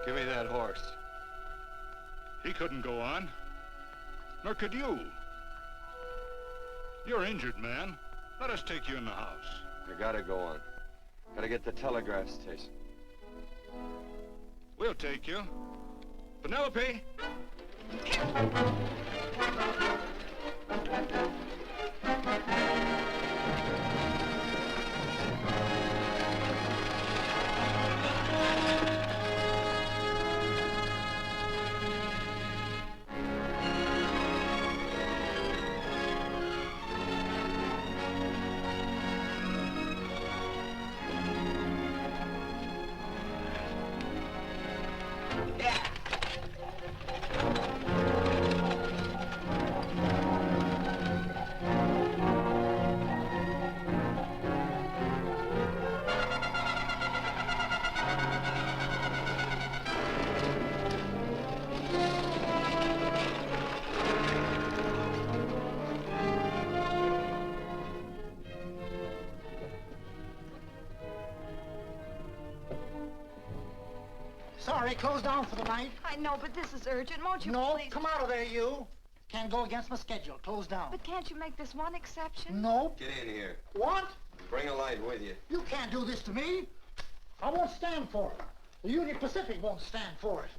Give me that horse. He couldn't go on. Nor could you. You're injured, man. Let us take you in the house. I gotta go on. Gotta get to the telegraph station. We'll take you. Penelope! Sorry, closed down for the night. I know, but this is urgent. Won't you No, please? come out of there, you. Can't go against my schedule. Closed down. But can't you make this one exception? No. Get in here. What? Bring a light with you. You can't do this to me. I won't stand for it. The Union Pacific won't stand for it.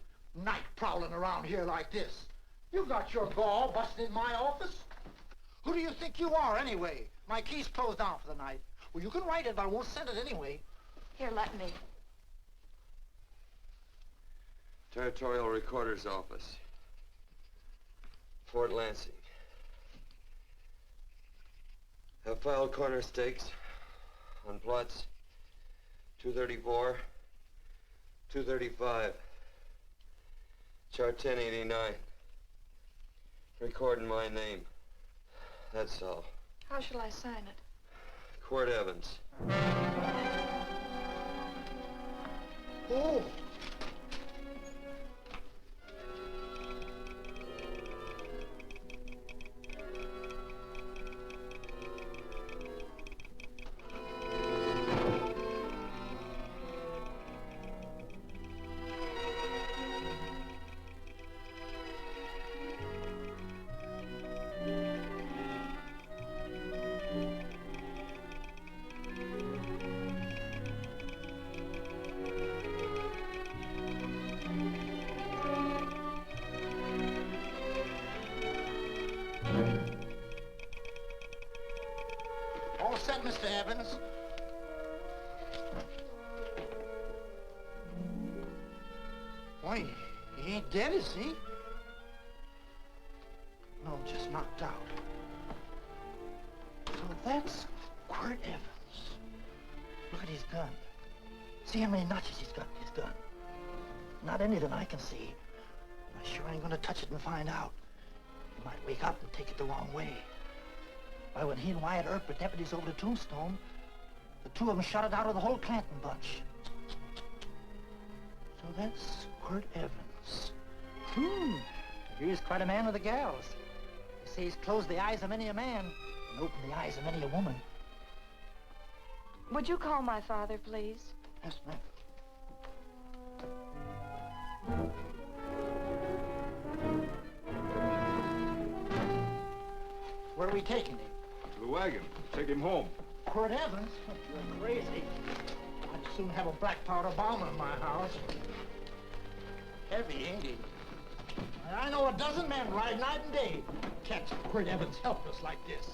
Night prowling around here like this. You got your gall busting in my office? Who do you think you are, anyway? My key's closed down for the night. Well, you can write it, but I won't send it anyway. Here, let me. Territorial Recorder's Office. Fort Lansing. Have filed corner stakes on plots 234, 235, chart 1089. Recording my name. That's all. How shall I sign it? Quirt Evans. Oh. All set, Mr. Evans. Why, he ain't dead, is he? No, just knocked out. So that's Quirt Evans. Look at his gun. See how many notches he's got in his gun. Not any that I can see. I sure ain't gonna touch it and find out. He might wake up and take it the wrong way. Why, when he and Wyatt Earp were deputies over the Tombstone, the two of them shot it out of the whole Clanton bunch. So that's Quirt Evans. He's quite a man with the gals. They say he's closed the eyes of many a man and opened the eyes of many a woman. Would you call my father, please? Yes, ma'am. Where are we taking him? To the wagon. Take him home. Quirt Evans? You're crazy. I'd soon have a black powder bomb in my house. Heavy, ain't he? I know a dozen men ride night and day. Catch Quirt Evans helpless like this.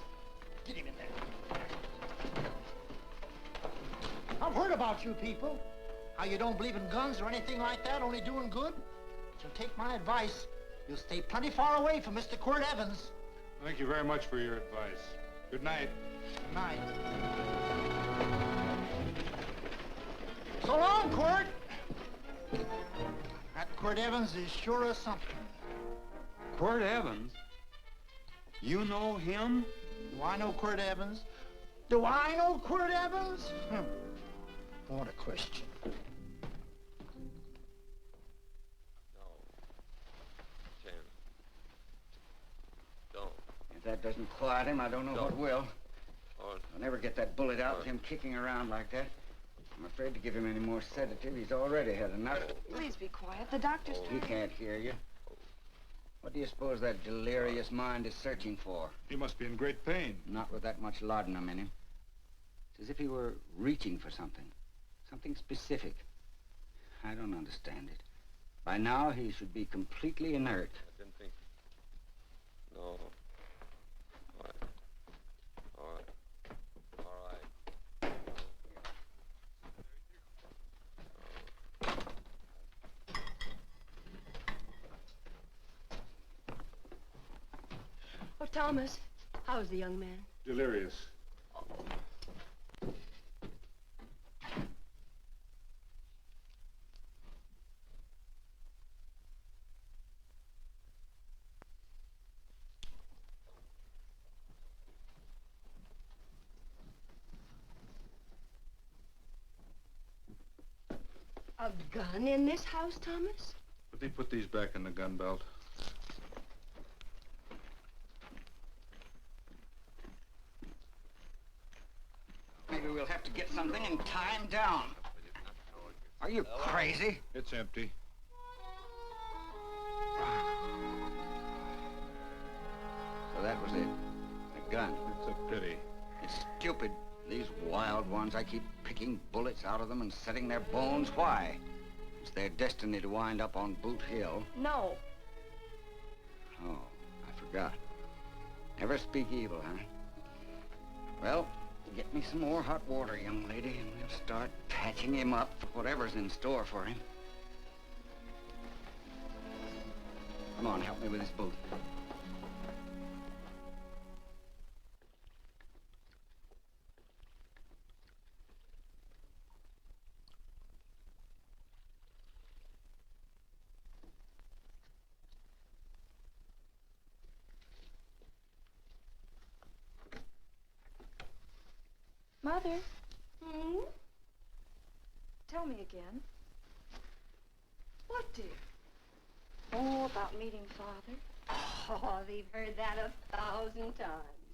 Get him in there. I've heard about you people. How you don't believe in guns or anything like that, only doing good. So take my advice. You'll stay plenty far away from Mr. Quirt Evans. Thank you very much for your advice. Good night. Good night. So long, Quirt. That Quirt Evans is sure of something. Quirt Evans? You know him? Do I know Quirt Evans? Do I know Quirt Evans? What a question. No. Tim. Don't. If that doesn't quiet him, I don't know what will. I'll never get that bullet out with him kicking around like that. I'm afraid to give him any more sedative. He's already had enough. Please be quiet. The doctor's He trying. can't hear you. What do you suppose that delirious mind is searching for? He must be in great pain. Not with that much laudanum in him. It's as if he were reaching for something. Something specific. I don't understand it. By now, he should be completely inert. I didn't think. No. All right. All right. All right. Oh, Thomas, how's the young man? Delirious. A gun in this house, Thomas? But they put these back in the gun belt. Maybe we'll have to get something and tie him down. Are you crazy? It's empty. So that was it. A gun. It's a pity. It's stupid. These wild ones, I keep picking bullets out of them and setting their bones. Why? It's their destiny to wind up on Boot Hill. No. Oh, I forgot. Never speak evil, huh? Well, get me some more hot water, young lady, and we'll start patching him up for whatever's in store for him. Come on, help me with his boot. Mother, Hmm? tell me again. What, dear? Oh, about meeting Father. Oh, they've heard that 1,000 times.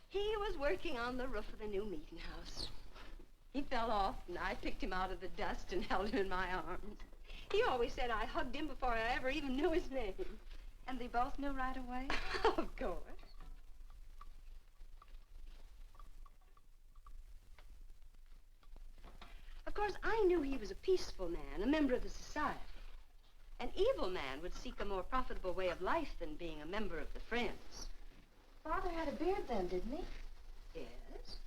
He was working on the roof of the new meeting house. He fell off, and I picked him out of the dust and held him in my arms. He always said I hugged him before I ever even knew his name. And they both knew right away? Of course. Of course, I knew he was a peaceful man, a member of the society. An evil man would seek a more profitable way of life than being a member of the Friends. Father had a beard then, didn't he? Yes?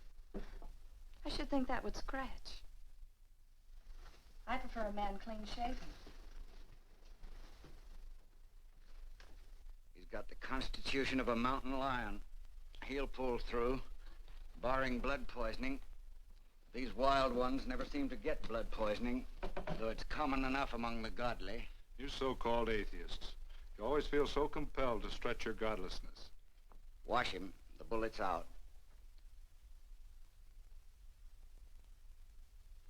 I should think that would scratch. I prefer a man clean-shaven. He's got the constitution of a mountain lion. He'll pull through, barring blood poisoning. These wild ones never seem to get blood poisoning, though it's common enough among the godly. You so-called atheists. You always feel so compelled to stretch your godlessness. Wash him. The bullet's out.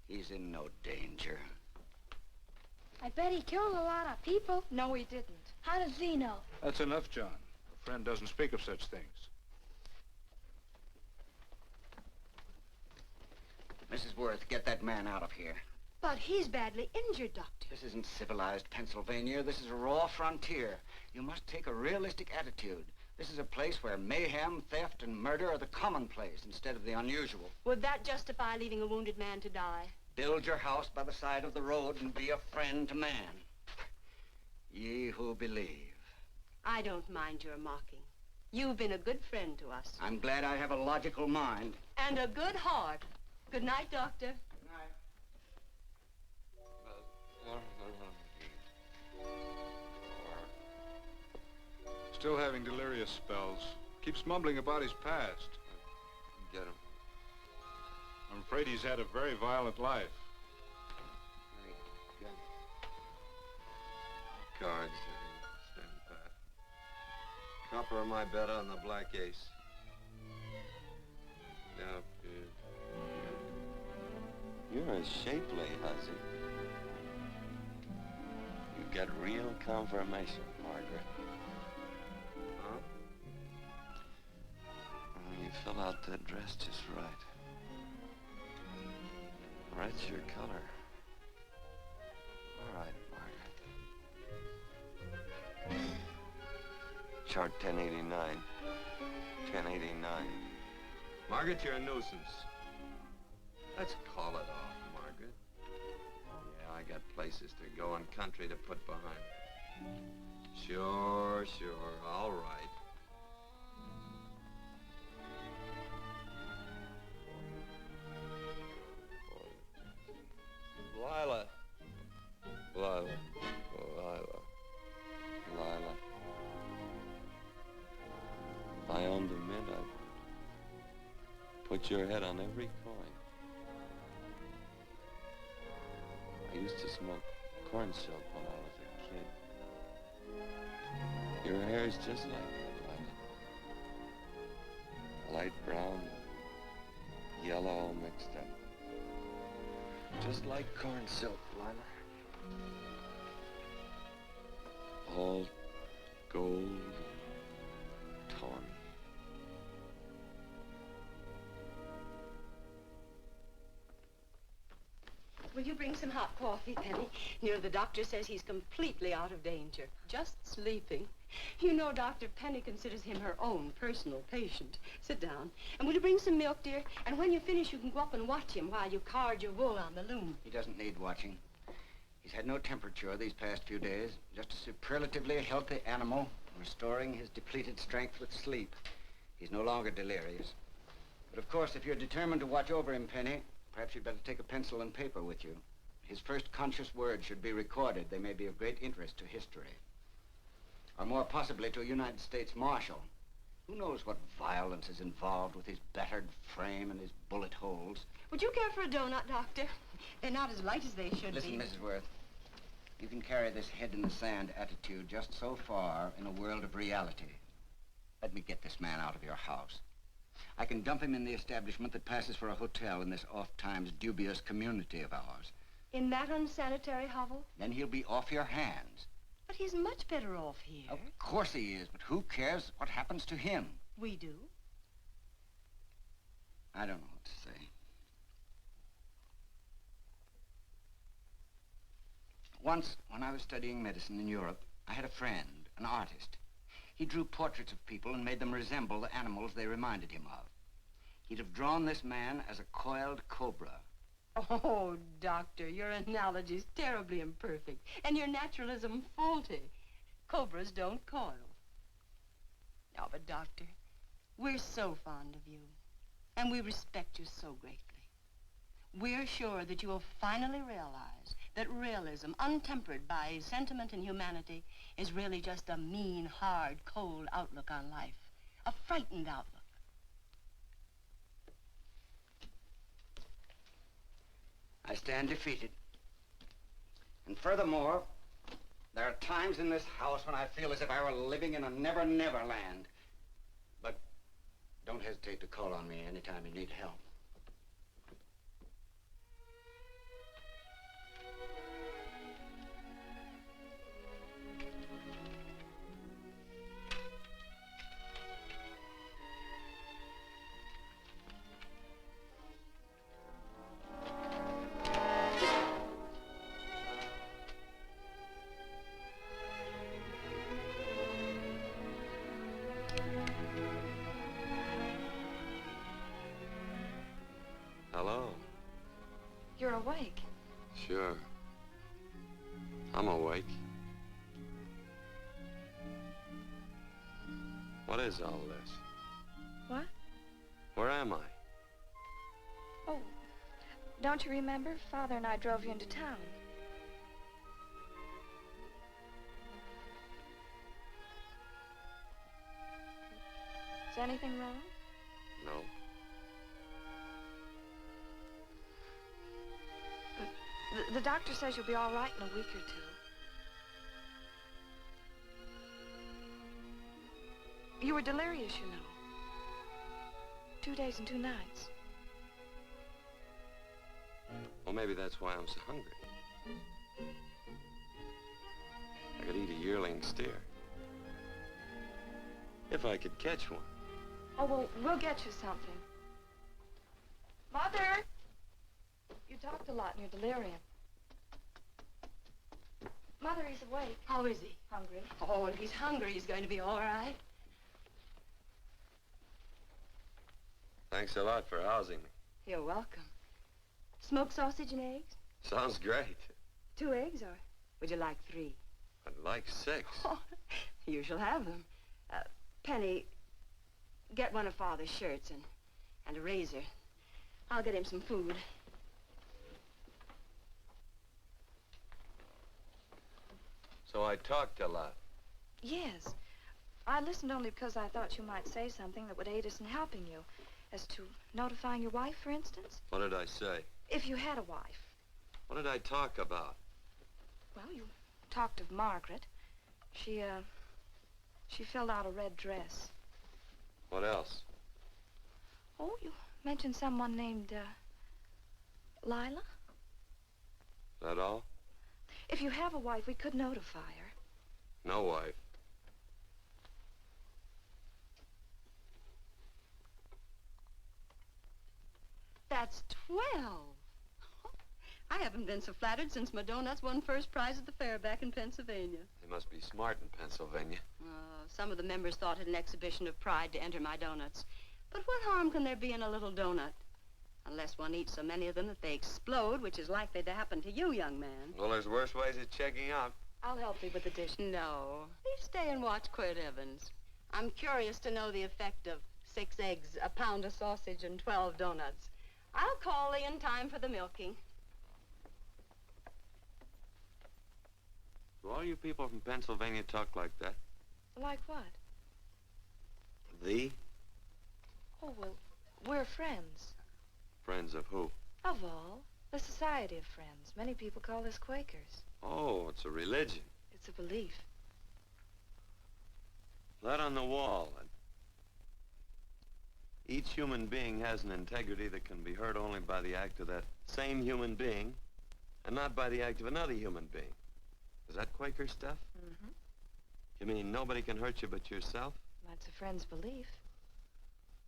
He's in no danger. I bet he killed a lot of people. No, he didn't. How does he know? That's enough, John. A friend doesn't speak of such things. Mrs. Worth, get that man out of here. But he's badly injured, Doctor. This isn't civilized Pennsylvania. This is a raw frontier. You must take a realistic attitude. This is a place where mayhem, theft, and murder are the commonplace instead of the unusual. Would that justify leaving a wounded man to die? Build your house by the side of the road and be a friend to man. Ye who believe. I don't mind your mocking. You've been a good friend to us. I'm glad I have a logical mind. And a good heart. Good night, Doctor. Good night. Still having delirious spells. Keeps mumbling about his past. Get him. I'm afraid he's had a very violent life. Cards. Stand pat. Copper on my bed on the black ace. Now, you're as shapely, Huzzy. You get real confirmation, Margaret. Huh? Oh, you fill out that dress just right. Red's your color. All right, Margaret. Chart 1089. 1089. Margaret, you're a nuisance. Let's call it off, Margaret. Yeah, I got places to go and country to put behind me. Sure, all right. Lila. If I owned a mint, I'd put your head on every coin. I used to smoke corn silk when I was a kid. Your hair's just like that, Lila. Light brown, yellow all mixed up. Just like corn silk, Lila. All gold, tawny. Will you bring some hot coffee, Penny? You know, the doctor says he's completely out of danger. Just sleeping. You know, Dr. Penny considers him her own personal patient. Sit down. And will you bring some milk, dear? And when you finish, you can go up and watch him while you card your wool on the loom. He doesn't need watching. He's had no temperature these past few days. Just a superlatively healthy animal, restoring his depleted strength with sleep. He's no longer delirious. But of course, if you're determined to watch over him, Penny, perhaps you'd better take a pencil and paper with you. His first conscious words should be recorded. They may be of great interest to history. Or more possibly to a United States Marshal. Who knows what violence is involved with his battered frame and his bullet holes. Would you care for a donut, Doctor? They're not as light as they should Listen, be. Mrs. Worth. You can carry this head-in-the-sand attitude just so far in a world of reality. Let me get this man out of your house. I can dump him in the establishment that passes for a hotel in this oft-times dubious community of ours. In that unsanitary hovel? Then he'll be off your hands. But he's much better off here. Of course he is, but who cares what happens to him? We do. I don't know what to say. Once, when I was studying medicine in Europe, I had a friend, an artist. He drew portraits of people and made them resemble the animals they reminded him of. He'd have drawn this man as a coiled cobra. Oh, Doctor, your analogy's terribly imperfect, and your naturalism faulty. Cobras don't coil. No, but Doctor, we're so fond of you, and we respect you so greatly. We're sure that you will finally realize that realism, untempered by sentiment and humanity, is really just a mean, hard, cold outlook on life. A frightened outlook. I stand defeated. And furthermore, there are times in this house when I feel as if I were living in a never-never land. But don't hesitate to call on me anytime you need help. Hello. You're awake. Sure. I'm awake. What is all this? What? Where am I? Oh, don't you remember? Father and I drove you into town. Is anything wrong? No. The doctor says you'll be all right in a week or two. You were delirious, you know. 2 days and 2 nights. Well, maybe that's why I'm so hungry. I could eat a yearling steer. If I could catch one. Oh, well, we'll get you something. Mother! You talked a lot in your delirium. Mother, he's awake. How is he? Hungry. Oh, if he's hungry, he's going to be all right. Thanks a lot for housing me. You're welcome. Smoked sausage and eggs? Sounds great. 2 eggs, or would you like 3? I'd like 6. Oh, you shall have them. Penny, get one of Father's shirts and a razor. I'll get him some food. So I talked a lot. Yes. I listened only because I thought you might say something that would aid us in helping you. As to notifying your wife, for instance? What did I say? If you had a wife. What did I talk about? Well, you talked of Margaret. She filled out a red dress. What else? Oh, you mentioned someone named, Lila? That all? If you have a wife, we could notify her. No wife. That's 12. I haven't been so flattered since my donuts won first prize at the fair back in Pennsylvania. They must be smart in Pennsylvania. Some of the members thought it an exhibition of pride to enter my donuts. But what harm can there be in a little donut? Unless one eats so many of them that they explode, which is likely to happen to you, young man. Well, there's worse ways of checking out. I'll help you with the dish. No. Please stay and watch Quirt Evans. I'm curious to know the effect of 6 eggs, a pound of sausage, and 12 donuts. I'll call Lee in time for the milking. Do all you people from Pennsylvania talk like that? Like what? The? Oh, well, we're friends. Friends of who? Of all. The Society of Friends. Many people call us Quakers. Oh, it's a religion. It's a belief. That on the wall. Each human being has an integrity that can be hurt only by the act of that same human being, and not by the act of another human being. Is that Quaker stuff? Mm-hmm. You mean nobody can hurt you but yourself? That's a friend's belief.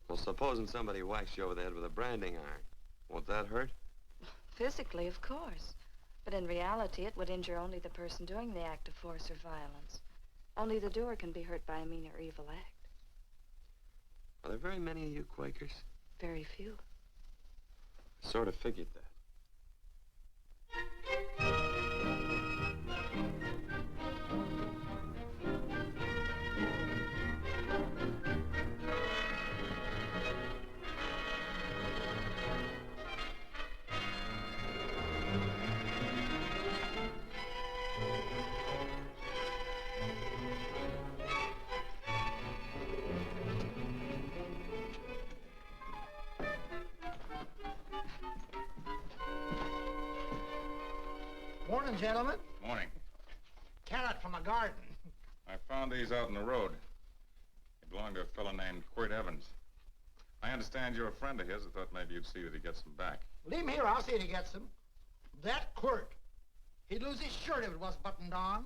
Well, supposing somebody whacks you over the head with a branding iron. Won't that hurt? Physically, of course. But in reality, it would injure only the person doing the act of force or violence. Only the doer can be hurt by a mean or evil act. Are there very many of you Quakers? Very few. I sort of figured that. Morning, gentlemen. Morning. Carrot from a garden. I found these out in the road. They belong to a fellow named Quirt Evans. I understand you're a friend of his. I thought maybe you'd see that he gets them back. Leave him here. I'll see if he gets them. That Quirt. He'd lose his shirt if it wasn't buttoned on.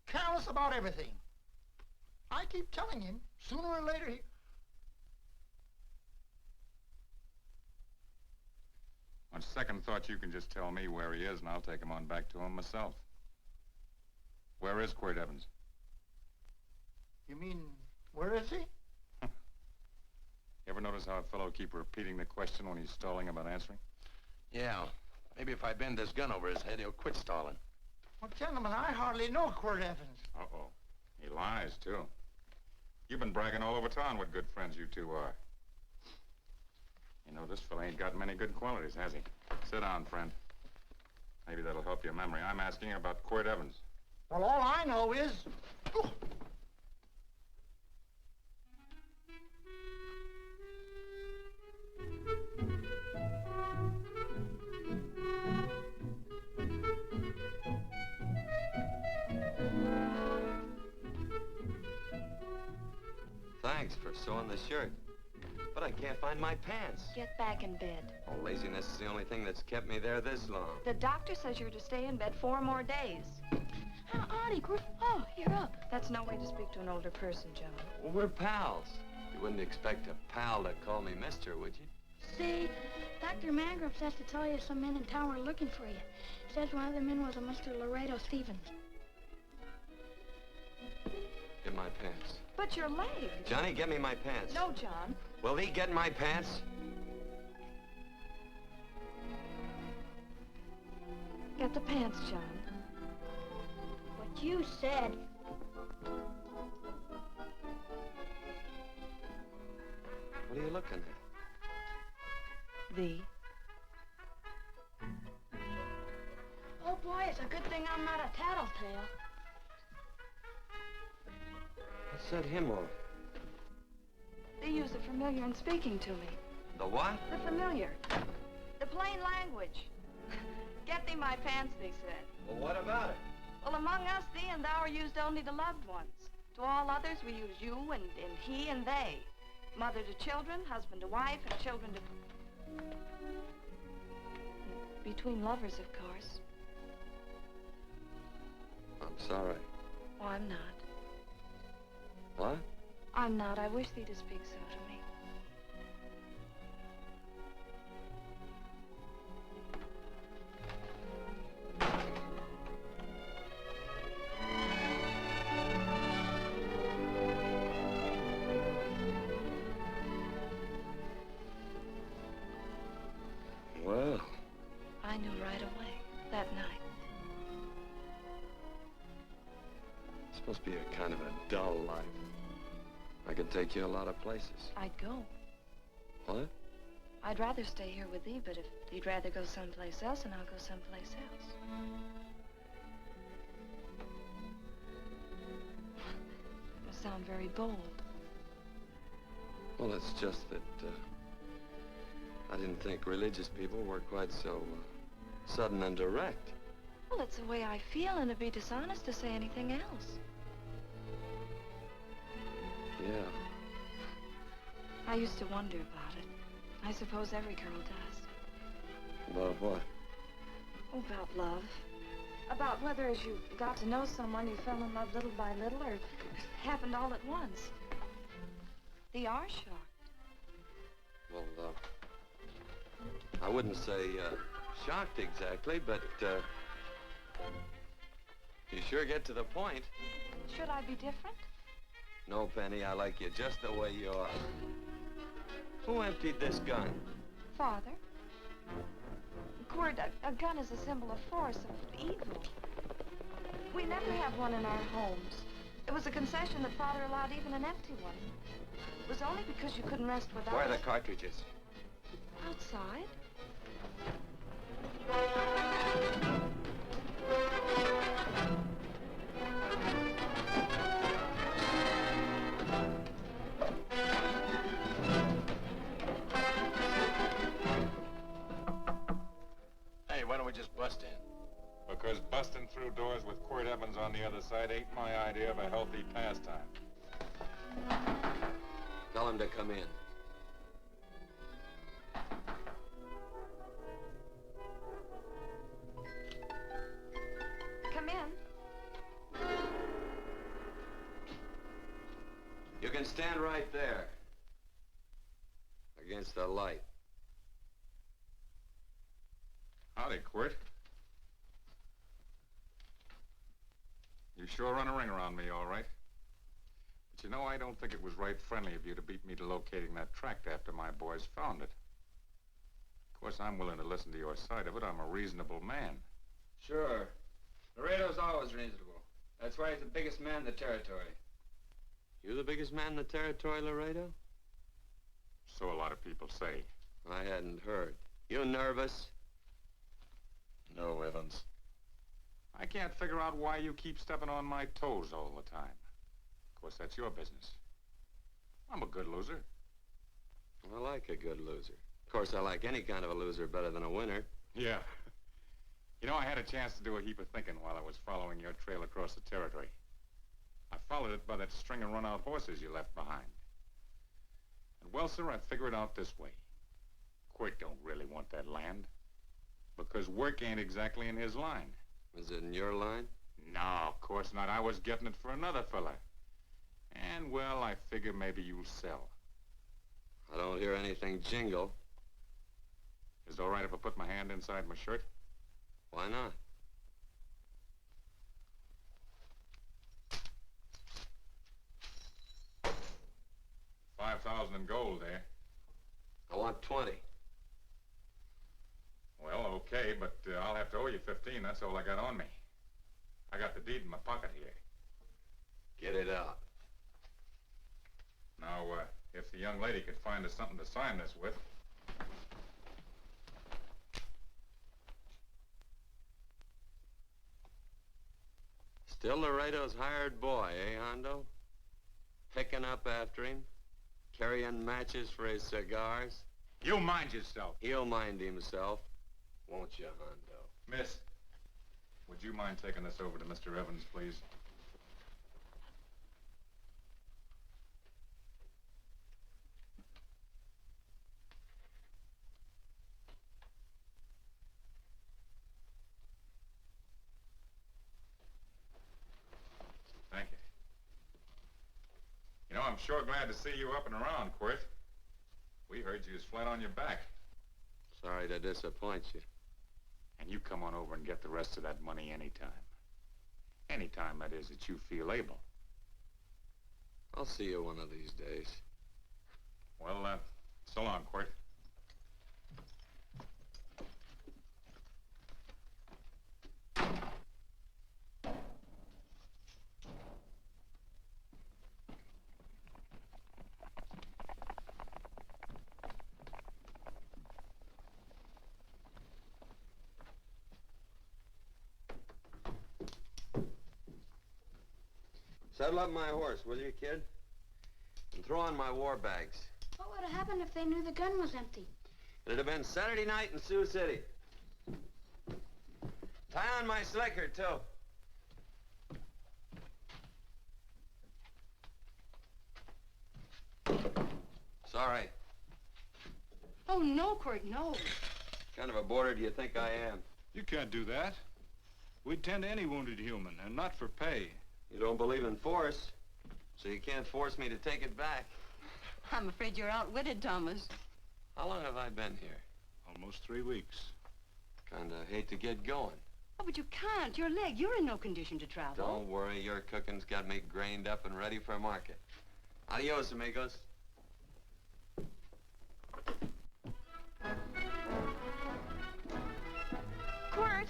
Careless about everything. I keep telling him, sooner or later he... On second thought, you can just tell me where he is, and I'll take him on back to him myself. Where is Quirt Evans? You mean, where is he? You ever notice how a fellow keep repeating the question when he's stalling about answering? Yeah. Maybe if I bend this gun over his head, he'll quit stalling. Well, gentlemen, I hardly know Quirt Evans. Uh-oh. He lies, too. You've been bragging all over town what good friends you two are. You know, this fella ain't got many good qualities, has he? Sit down, friend. Maybe that'll help your memory. I'm asking about Quirt Evans. Well, all I know is... Oh. Thanks for sewing the shirt. But I can't find my pants. Get back in bed. Oh, laziness is the only thing that's kept me there this long. The doctor says you're to stay in bed 4 more days. Auntie, oh, you're up. That's no way to speak to an older person, John. Well, we're pals. You wouldn't expect a pal to call me mister, would you? See, Dr. Mangrum says to tell you some men in town were looking for you. Says one of the men was a Mr. Laredo Stevens. Get my pants. But your leg. Johnny, get me my pants. No, John. Will he get my pants? Get the pants, John. What you said. What are you looking at? The. Oh, boy, it's a good thing I'm not a tattletale. What set him off? They use the familiar in speaking to me. The what? The familiar. The plain language. Get thee my pants, they said. Well, what about it? Well, among us, thee and thou are used only to loved ones. To all others, we use you and he and they. Mother to children, husband to wife, and children to... Between lovers, of course. I'm sorry. Oh, I'm not. What? I'm not. I wish thee to speak so to me. Well, I knew right away, that night. it's supposed to be a kind of a dull life. I could take you a lot of places. I'd go. What? I'd rather stay here with thee, but if you'd rather go someplace else, then I'll go someplace else. You sound very bold. Well, it's just that, I didn't think religious people were quite so, sudden and direct. Well, it's the way I feel, and it'd be dishonest to say anything else. Yeah. I used to wonder about it. I suppose every girl does. About what? Oh, about love. About whether as you got to know someone, you fell in love little by little, or it happened all at once. They are shocked. Well, I wouldn't say, shocked exactly, but, you sure get to the point. Should I be different? No, Penny, I like you just the way you are. Who emptied this gun? Father? Quirt, a gun is a symbol of force, of evil. We never have one in our homes. It was a concession that Father allowed even an empty one. It was only because you couldn't rest without Where are us. the cartridges? Outside. Hey, why don't we just bust in? Because busting through doors with Quirt Evans on the other side ain't my idea of a healthy pastime. Tell him to come in. Come in. You can stand right there. Against the light. Howdy, Quirt. You sure run a ring around me, all right. But you know, I don't think it was right friendly of you to beat me to locating that tract after my boys found it. Of course, I'm willing to listen to your side of it. I'm a reasonable man. Sure. Laredo's always reasonable. That's why he's the biggest man in the territory. You the biggest man in the territory, Laredo? So a lot of people say. I hadn't heard. You nervous? No, Evans. I can't figure out why you keep stepping on my toes all the time. Of course, that's your business. I'm a good loser. I like a good loser. Of course, I like any kind of a loser better than a winner. Yeah. You know, I had a chance to do a heap of thinking while I was following your trail across the territory. I followed it by that string of run-out horses you left behind. And, well, sir, I figured it out this way. Quirt don't really want that land. Because work ain't exactly in his line. Is it in your line? No, of course not. I was getting it for another fella. And, well, I figure maybe you'll sell. I don't hear anything jingle. Is it all right if I put my hand inside my shirt? Why not? $5,000 in gold there. I want 20. Well, okay, but I'll have to owe you 15. That's all I got on me. I got the deed in my pocket here. Get it out. Now, if the young lady could find us something to sign this with. Still Laredo's hired boy, eh, Hondo? Picking up after him, carrying matches for his cigars. You mind yourself. He'll mind himself, won't you, Hondo? Miss, would you mind taking this over to Mr. Evans, please? Thank you. You know, I'm sure glad to see you up and around, Quirt. We heard you was flat on your back. Sorry to disappoint you. And you come on over and get the rest of that money anytime. Anytime, that is, that you feel able. I'll see you one of these days. Well, so long, Quirt. Saddle up my horse, will you, kid? And throw on my war bags. What would have happened if they knew the gun was empty? It'd have been Saturday night in Sioux City. Tie on my slicker, too. Sorry. Oh, no, Quirt, no. What kind of a boarder do you think I am? You can't do that. We'd tend to any wounded human, and not for pay. You don't believe in force, so you can't force me to take it back. I'm afraid you're outwitted, Thomas. How long have I been here? Almost 3 weeks. Kinda hate to get going. Oh, but you can't. Your leg, you're in no condition to travel. Don't worry, your cooking's got me grained up and ready for market. Adios, amigos. Quirt!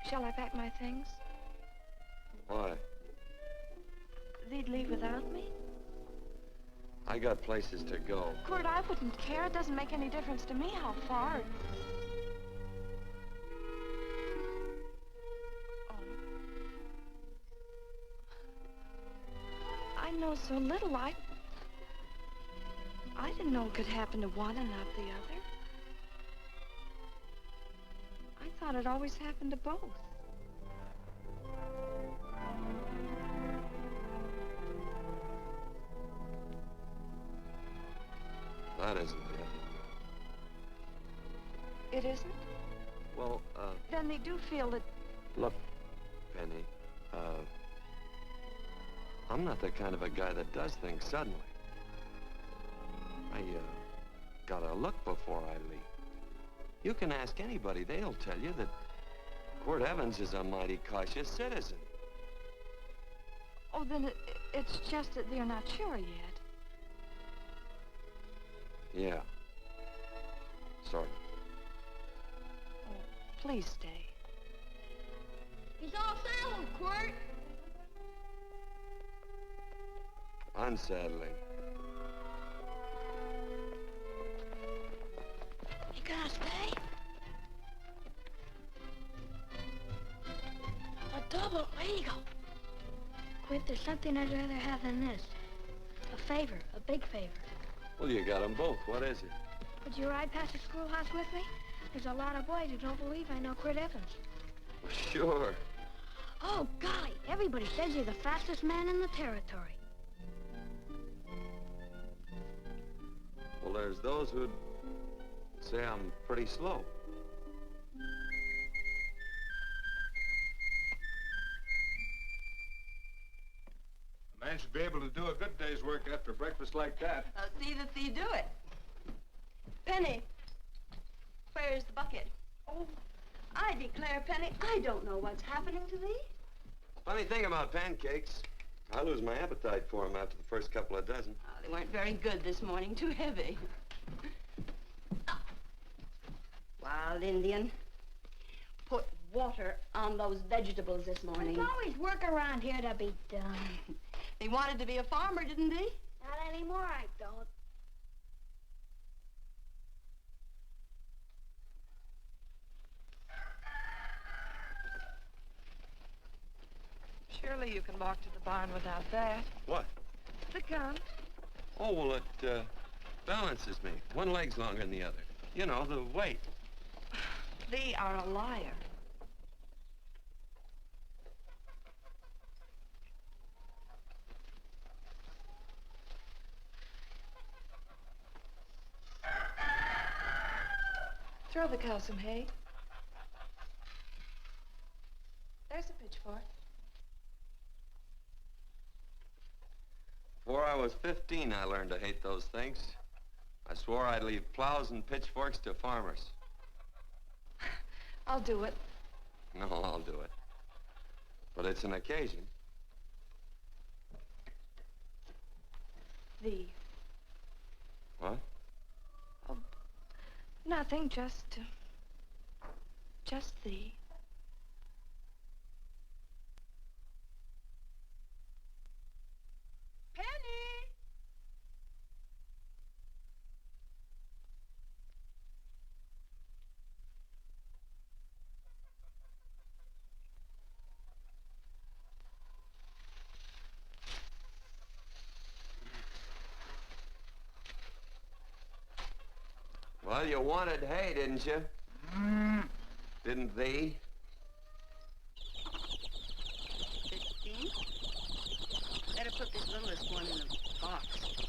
Shall I pack my things? Why? They'd leave without me? I got places to go. Quirt, I wouldn't care. It doesn't make any difference to me how far. Oh. I know so little. I didn't know it could happen to one and not the other. I thought it always happened to both. That isn't it. It isn't? Well, Then they do feel that... Look, Penny, I'm not the kind of a guy that does things suddenly. I, gotta look before I leave. You can ask anybody, they'll tell you that Quirt Evans is a mighty cautious citizen. Oh, then it's just that they're not sure yet. Yeah. Sort of. Oh, please stay. He's all saddled, Quirt. Unsettling. You gonna stay? A double eagle. Quint, there's something I'd rather have than this. A favor, a big favor. Well, you got them both. What is it? Would you ride past the schoolhouse with me? There's a lot of boys who don't believe I know Quirt Evans. Well, sure. Oh, golly, everybody says you're the fastest man in the territory. Well, there's those who'd say I'm pretty slow. A man should be able to do a good day's work after breakfast like that. I'll see that thee do it. Penny, where's the bucket? Oh, I declare, Penny, I don't know what's happening to thee. Funny thing about pancakes, I lose my appetite for them after the first couple of dozen. Oh, they weren't very good this morning, too heavy. Wild Indian, put water on those vegetables this morning. There's always work around here to be done. He wanted to be a farmer, didn't he? Not anymore, I don't. Surely you can walk to the barn without that. What? The gun. Oh, well, it balances me. One leg's longer than the other. You know, the weight. Thee are a liar. Throw the cow some hay. There's a pitchfork. Before I was 15, I learned to hate those things. I swore I'd leave plows and pitchforks to farmers. I'll do it. No, I'll do it. But it's an occasion. Thee. What? Oh, nothing, just thee. Penny! Well, you wanted hay, didn't you? Didn't thee? 15? Better put this littlest one in a box. 16.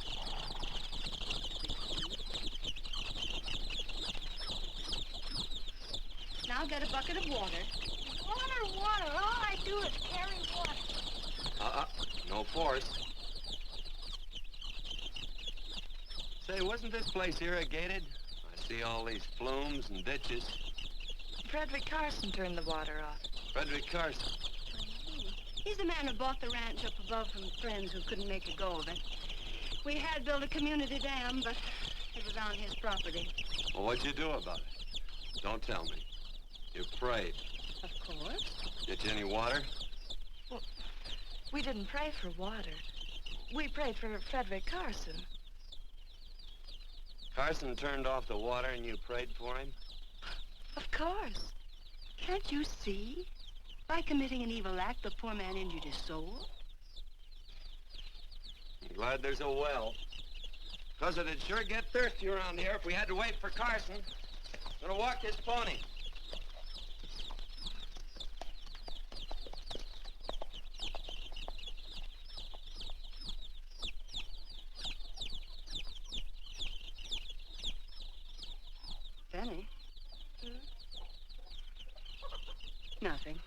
Now get a bucket of water. Water. All I do is carry water. No force. Say, wasn't this place irrigated? I see all these flumes and ditches. Frederick Carson turned the water off. Frederick Carson. He's the man who bought the ranch up above from friends who couldn't make a go of it. We had built a community dam, but it was on his property. Well, what'd you do about it? Don't tell me. You prayed. Of course. Get you any water? Well, we didn't pray for water. We prayed for Frederick Carson. Carson turned off the water and you prayed for him? Of course. Can't you see? By committing an evil act, the poor man injured his soul. I'm glad there's a well. 'Cause it'd sure get thirsty around here if we had to wait for Carson. Gonna walk his pony. Penny? Nothing.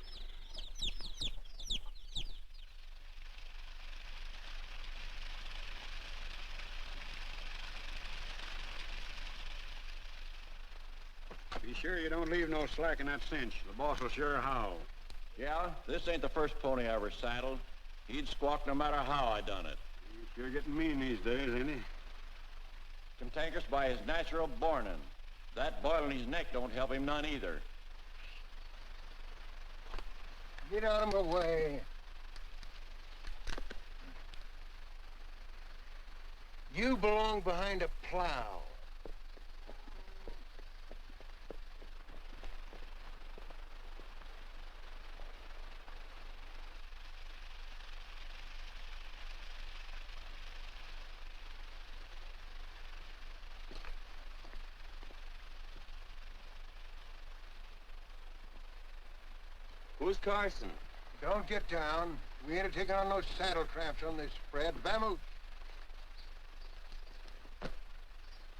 Be sure you don't leave no slack in that cinch. The boss will sure howl. Yeah, this ain't the first pony I ever saddled. He'd squawk no matter how I done it. He's sure getting mean these days, ain't he? Cantankerous by his natural bornin'. That boil in his neck don't help him none either. Get out of my way. You belong behind a plow. Who's Carson? Don't get down. We ain't taking on no saddle tramps on this spread. Vamoose.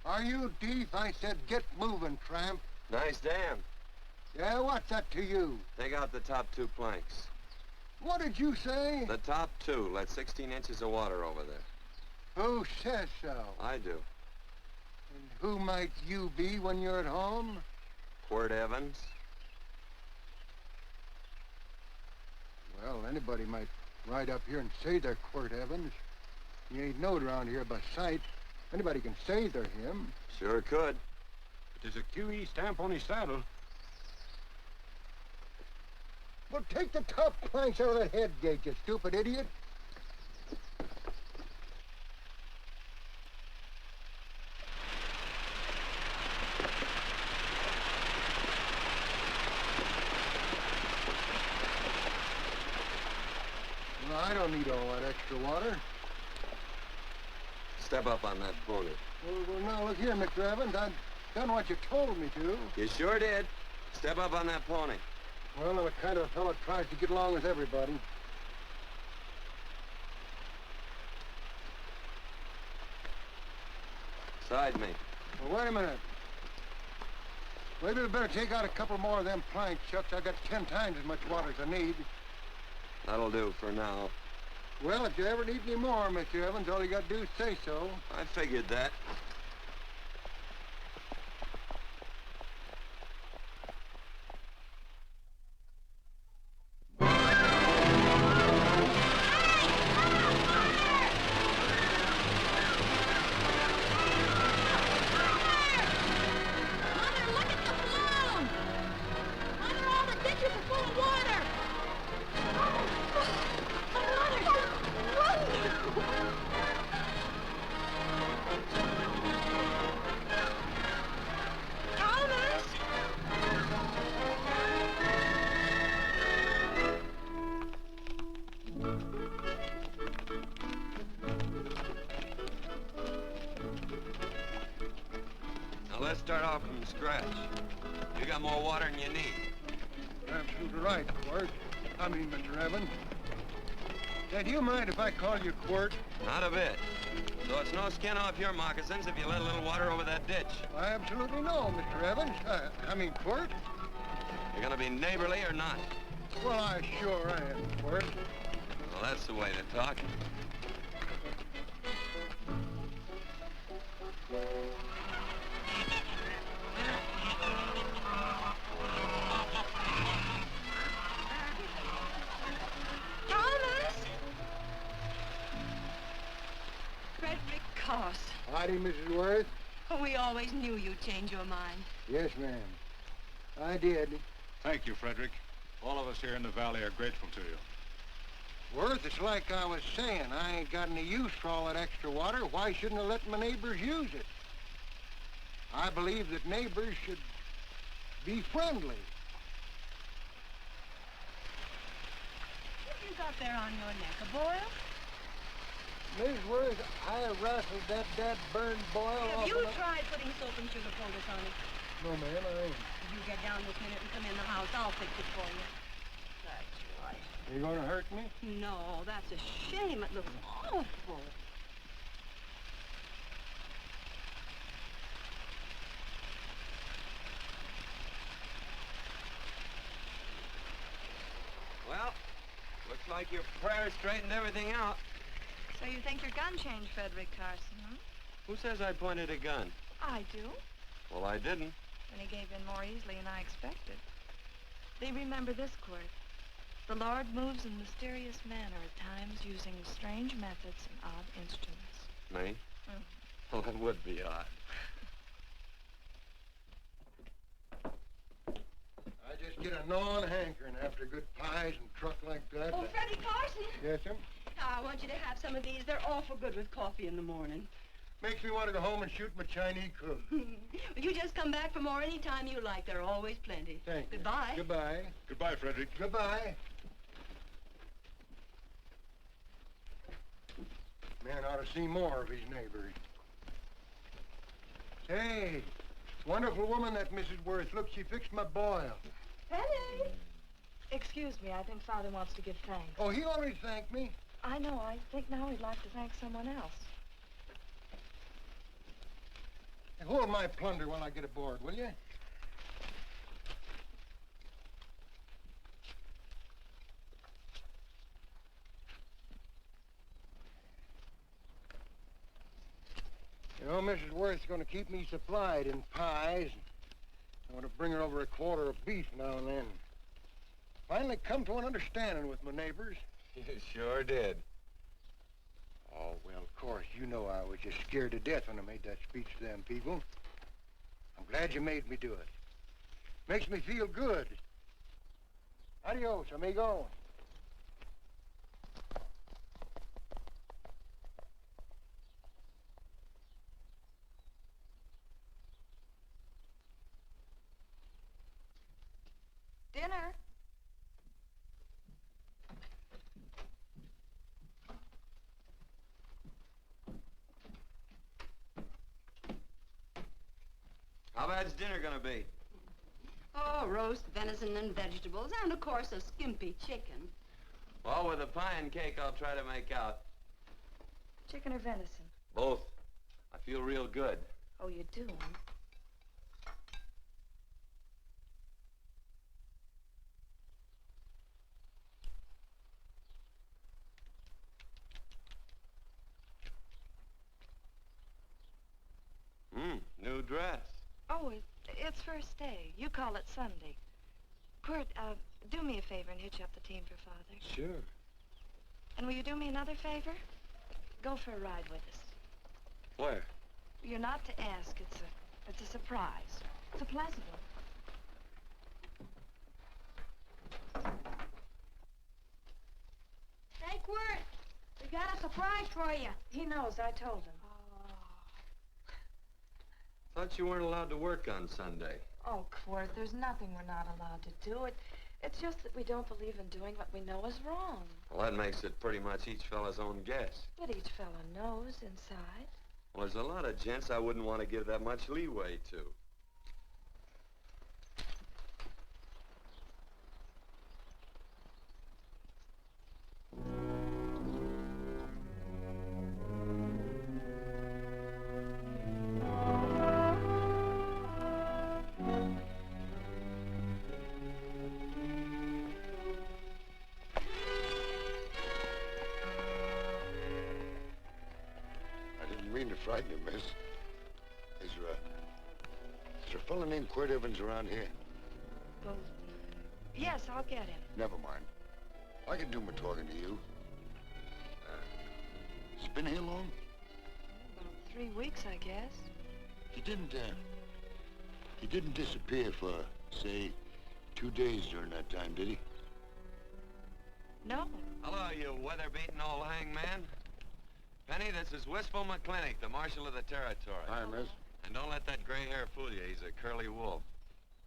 Are you deef? I said get moving, tramp. Nice dam. Yeah, what's that to you? Take out the top 2 planks. What did you say? The top two let 16 inches of water over there. Who says so? I do. And who might you be when you're at home? Quirt Evans. Well, anybody might ride up here and say they're Quirt Evans. He ain't knowed around here by sight. Anybody can say they're him. Sure could. But there's a QE stamp on his saddle. Well, take the top planks out of that head gate, you stupid idiot. Well, I don't need all that extra water. Step up on that pony. Well, now, look here, Mr. Evans. I've done what you told me to. You sure did. Step up on that pony. Well, I'm the kind of a fellow that tries to get along with everybody. Side me. Well, wait a minute. Maybe we better take out a couple more of them planks, Chucks. I've got 10 times as much water as I need. That'll do for now. Well, if you ever need any more, Mr. Evans, all you got to do is say so. I figured that. Let's start off from scratch. You got more water than you need. You're absolutely right, Quirt. Mr. Evans. Say, do you mind if I call you Quirt? Not a bit. So it's no skin off your moccasins if you let a little water over that ditch. I absolutely know, Mr. Evans. Quirt? You're gonna be neighborly or not? Well, I sure am, Quirt. Well, that's the way to talk. Howdy, Mrs. Worth. Oh, we always knew you'd change your mind. Yes, ma'am. I did. Thank you, Frederick. All of us here in the valley are grateful to you. Worth, it's like I was saying. I ain't got any use for all that extra water. Why shouldn't I let my neighbors use it? I believe that neighbors should be friendly. What you got there on your neck, a boil? Mrs. Worth, I rustled that burned boil Have off you of the... tried putting soap and sugar poultice on it? No, ma'am, I ain't. You get down this minute and come in the house. I'll fix it for you. That's right. You gonna hurt me? No, that's a shame. It looks awful. Well, looks like your prayer straightened everything out. So you think your gun changed, Frederick Carson, huh? Who says I pointed a gun? I do. Well, I didn't. And he gave in more easily than I expected. They remember this, Quirt. The Lord moves in mysterious manner at times using strange methods and odd instruments. Me? Well, that would be odd. I just get a gnawing hankering after good pies and truck like that. Oh, Freddie Carson. Yes, sir? I want you to have some of these. They're awful good with coffee in the morning. Makes me want to go home and shoot my Chinese cook. You just come back for more any time you like. There are always plenty. Thank you. Goodbye. Goodbye. Goodbye, Frederick. Goodbye. Man ought to see more of his neighbors. Say, wonderful woman, that Mrs. Worth. Look, she fixed my boil. Penny! Excuse me, I think Father wants to give thanks. Oh, he already thanked me. I know. I think now he'd like to thank someone else. Hey, hold my plunder while I get aboard, will you? You know, Mrs. Worth's going to keep me supplied in pies. I want to bring her over a quarter of beef now and then. Finally come to an understanding with my neighbors. You sure did. Oh, well, of course, you know I was just scared to death when I made that speech to them people. I'm glad you made me do it. Makes me feel good. Adios, amigo. Dinner. How bad's dinner gonna be? Oh, roast venison and vegetables, and of course a skimpy chicken. Well, with a pie and cake, I'll try to make out. Chicken or venison? Both. I feel real good. Oh, you do, huh? New dress. Oh, it's first day. You call it Sunday. Quirt, do me a favor and hitch up the team for Father. Sure. And will you do me another favor? Go for a ride with us. Where? You're not to ask. It's a surprise. It's a pleasant one. Hey, Quirt, we got a surprise for you. He knows. I told him. Thought you weren't allowed to work on Sunday. Oh, Quirt, there's nothing we're not allowed to do. It's just that we don't believe in doing what we know is wrong. Well, that makes it pretty much each fella's own guess. But each fella knows inside. Well, there's a lot of gents I wouldn't want to give that much leeway to. Frighten you, miss. Is there a fella named Quirt Evans around here? Well, yes, I'll get him. Never mind. I can do my talking to you. He's been here long? About 3 weeks, I guess. He didn't disappear for, say, 2 days during that time, did he? No. Hello, you weather-beaten old hangman. Penny, this is Wistful McClintock, the Marshal of the Territory. Hi, miss. And don't let that gray hair fool you. He's a curly wolf.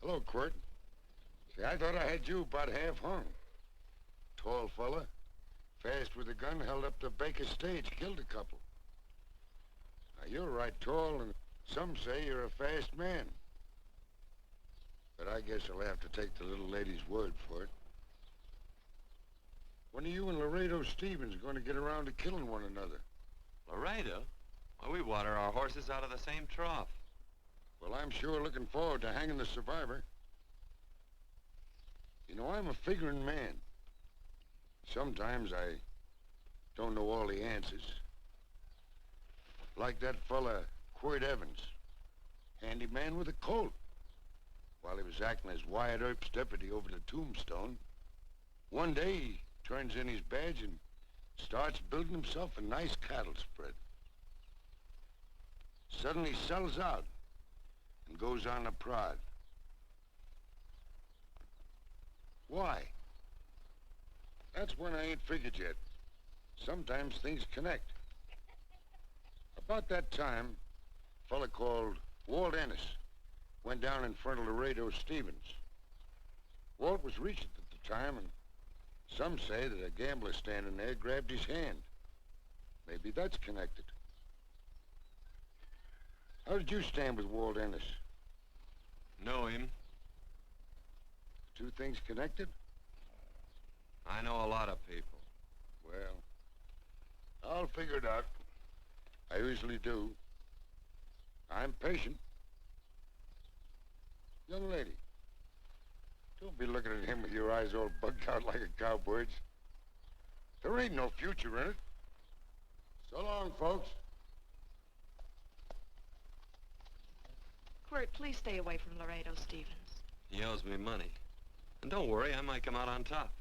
Hello, Quirt. See, I thought I had you about half hung. Tall fella, fast with a gun, held up the Baker stage, killed a couple. Now, you're right tall, and some say you're a fast man. But I guess I'll have to take the little lady's word for it. When are you and Laredo Stevens going to get around to killing one another? Laredo? Well, we water our horses out of the same trough. Well, I'm sure looking forward to hanging the survivor. You know, I'm a figuring man. Sometimes I don't know all the answers. Like that fella, Quirt Evans. Handy man with a Colt. While he was acting as Wyatt Earp's deputy over the Tombstone, one day he turns in his badge and starts building himself a nice cattle spread. Suddenly sells out and goes on a prod. Why? That's one I ain't figured yet. Sometimes things connect. About that time, a fella called Walt Ennis went down in front of Laredo Stevens. Walt was Regent at the time, and some say that a gambler standing there grabbed his hand. Maybe that's connected. How did you stand with Walt Ennis? Know him. Two things connected? I know a lot of people. Well, I'll figure it out. I usually do. I'm patient. Young lady, don't be looking at him with your eyes all bugged out like a cowbird's. There ain't no future in it. So long, folks. Quirt, please stay away from Laredo Stevens. He owes me money. And don't worry, I might come out on top.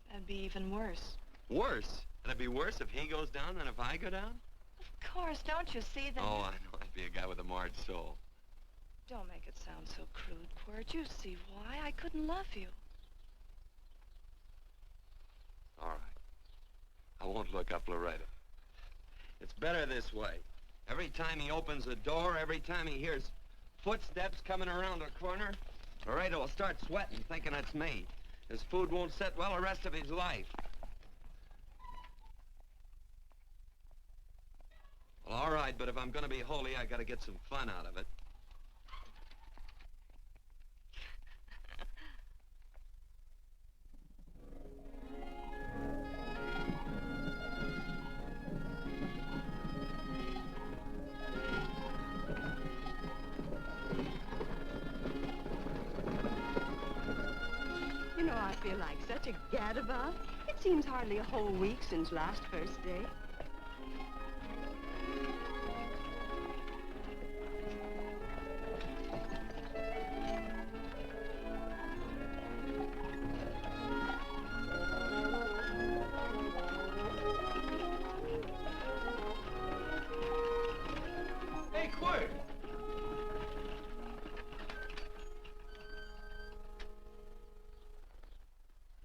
That'd be even worse. Worse? It'd be worse if he goes down than if I go down? Of course, don't you see that? Oh, I know. I'd be a guy with a marred soul. Don't make it sound so crude, Quirt. You see why I couldn't love you. All right. I won't look up Laredo. It's better this way. Every time he opens the door, every time he hears footsteps coming around the corner, Laredo will start sweating, thinking it's me. His food won't sit well the rest of his life. Well, all right, but if I'm gonna be holy, I gotta get some fun out of it. You know, I feel like such a gadabout. It seems hardly a whole week since last first day. Hey, Quirt!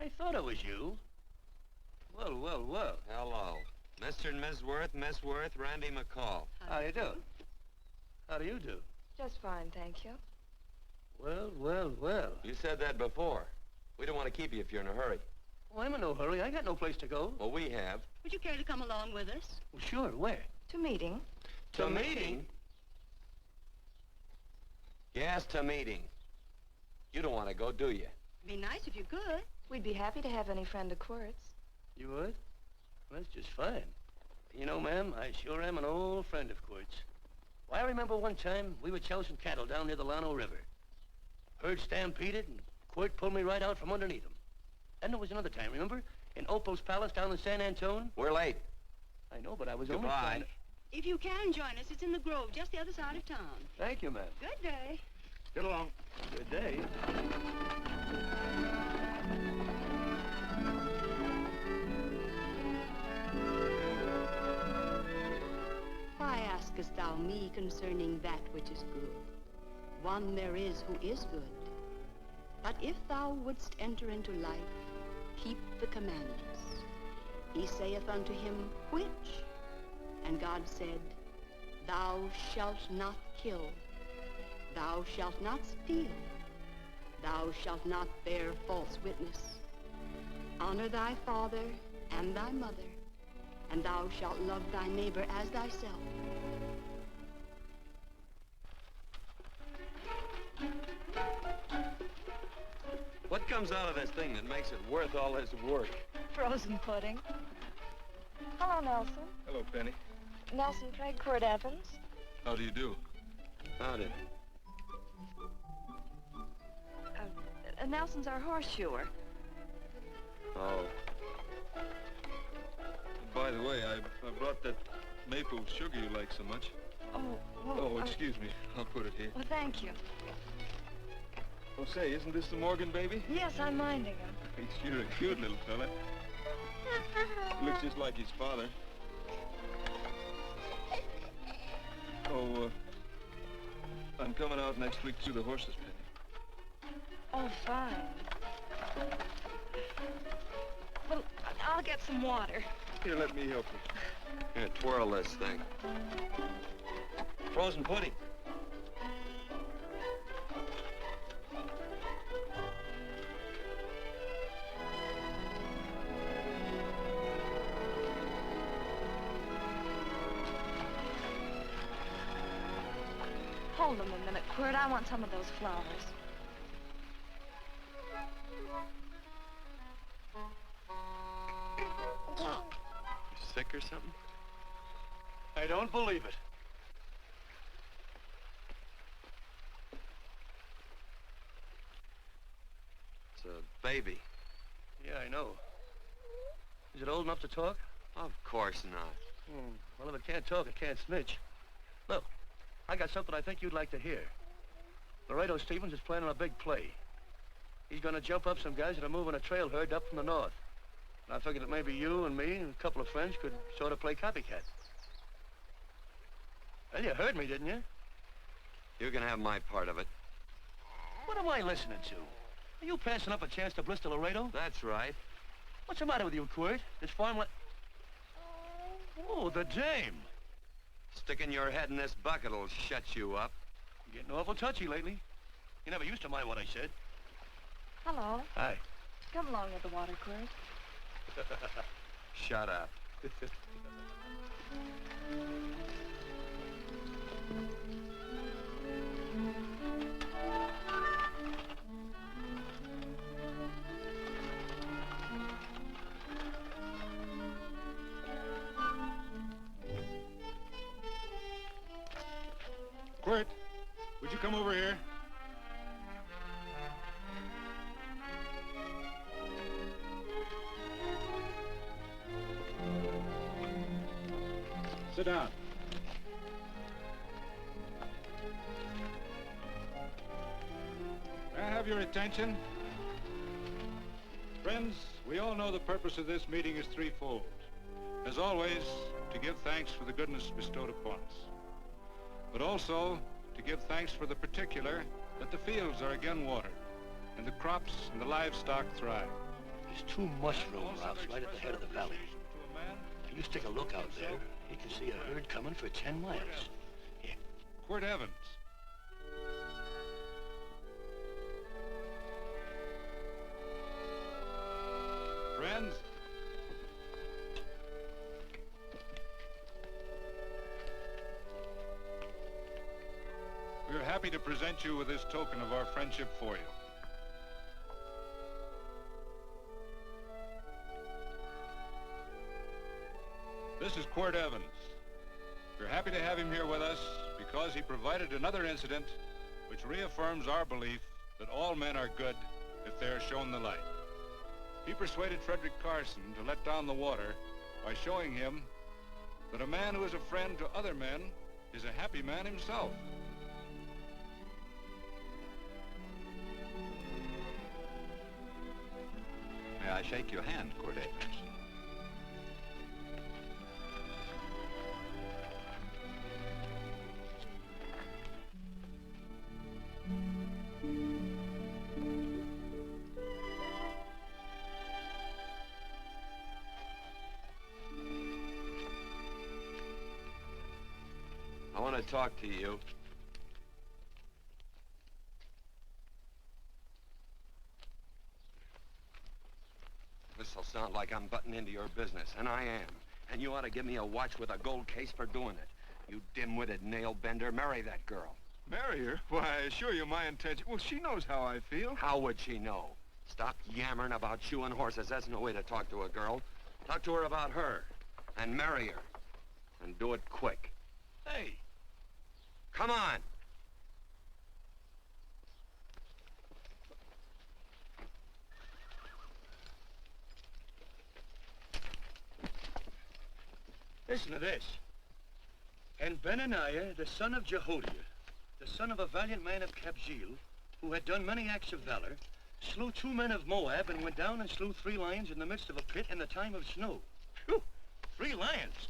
I thought it was you. Well, well, well. Hello. Mr. and Miss Worth, Randy McCall. How you do? How do you do? Just fine, thank you. Well, well, well. You said that before. We don't want to keep you if you're in a hurry. Oh, I'm in no hurry. I got no place to go. Well, we have. Would you care to come along with us? Well, sure. Where? To meeting. To meeting? Yes, to meeting. You don't want to go, do you? Be nice if you could. We'd be happy to have any friend of Quirt's. You would? Well, that's just fine. You know, ma'am, I sure am an old friend of Quirt's. Why, I remember one time we were chousing cattle down near the Llano River. Herd stampeded, and Quirt pulled me right out from underneath him. Then there was another time, remember? In Opal's Palace down in San Antone? We're late. I know, but I was Goodbye. only trying to... If you can join us, it's in the Grove, just the other side of town. Thank you, ma'am. Good day. Get along. Good day. Why askest thou me concerning that which is good? One there is who is good. But if thou wouldst enter into life, keep the commandments. He saith unto him, which? And God said, thou shalt not kill. Thou shalt not steal. Thou shalt not bear false witness. Honor thy father and thy mother, and thou shalt love thy neighbor as thyself. What comes out of this thing that makes it worth all this work? Frozen pudding. Hello, Nelson. Hello, Penny. Nelson Craig, Quirt Evans. How do you do? Howdy. Nelson's our horseshoer. Oh. By the way, I brought that maple sugar you like so much. Oh, well... Oh, excuse me. I'll put it here. Well, thank you. Oh, say, isn't this the Morgan baby? Yes, I'm minding him. He's sure a cute little fella. Looks just like his father. Oh, I'm coming out next week to the horses, Penny. Oh, fine. Well, I'll get some water. Here, let me help you. Here, twirl this thing. Frozen pudding. Hold them a minute, Quirt. I want some of those flowers. You sick or something? I don't believe it. It's a baby. Yeah, I know. Is it old enough to talk? Of course not. Well, if it can't talk, it can't snitch. Look, I got something I think you'd like to hear. Laredo Stevens is planning a big play. He's gonna jump up some guys that are moving a trail herd up from the north. And I figured that maybe you and me and a couple of friends could sort of play copycat. Well, you heard me, didn't you? You can have my part of it. What am I listening to? Are you passing up a chance to blister Laredo? That's right. What's the matter with you, Quirt? This farm Oh, the dame. Sticking your head in this bucket will shut you up. You're getting awful touchy lately. You never used to mind what I said. Hello. Hi. Come along with the water, Quirt. Shut up. Quirt, would you come over here? Sit down. May I have your attention? Friends, we all know the purpose of this meeting is threefold. As always, to give thanks for the goodness bestowed upon us, but also to give thanks for the particular that the fields are again watered and the crops and the livestock thrive. There's two mushroom routes right at the head of the valley. If you stick a look out there, you can see a herd coming for 10 miles. Here. Quirt Evans. Friends, we are happy to present you with this token of our friendship for you. This is Quirt Evans. We're happy to have him here with us because he provided another incident which reaffirms our belief that all men are good if they are shown the light. He persuaded Frederick Carson to let down the water by showing him that a man who is a friend to other men is a happy man himself. May I shake your hand, Quirt Evans? I want to talk to you. This'll sound like I'm butting into your business, and I am. And you ought to give me a watch with a gold case for doing it. You dim-witted nail-bender, marry that girl. Marry her? Why, I assure you my intention... Well, she knows how I feel. How would she know? Stop yammering about shoeing horses. That's no way to talk to a girl. Talk to her about her, and marry her. And do it quick. Hey. Come on. Listen to this. And Benaniah, the son of Jehoiada, the son of a valiant man of Kabzeel, who had done many acts of valor, slew 2 men of Moab and went down and slew 3 lions in the midst of a pit in the time of snow. Phew, 3 lions.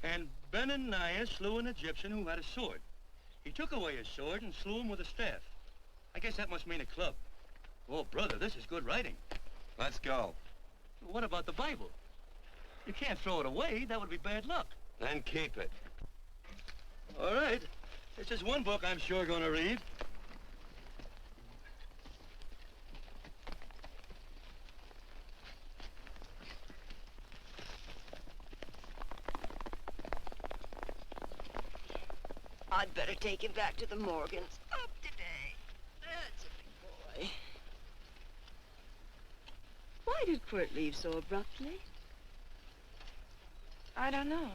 And Benaniah slew an Egyptian who had a sword. He took away his sword and slew him with a staff. I guess that must mean a club. Oh, brother, this is good writing. Let's go. What about the Bible? You can't throw it away. That would be bad luck. Then keep it. All right. This is one book I'm sure going to read. I'd better take him back to the Morgans. Up today. That's a big boy. Why did Quirt leave so abruptly? I don't know.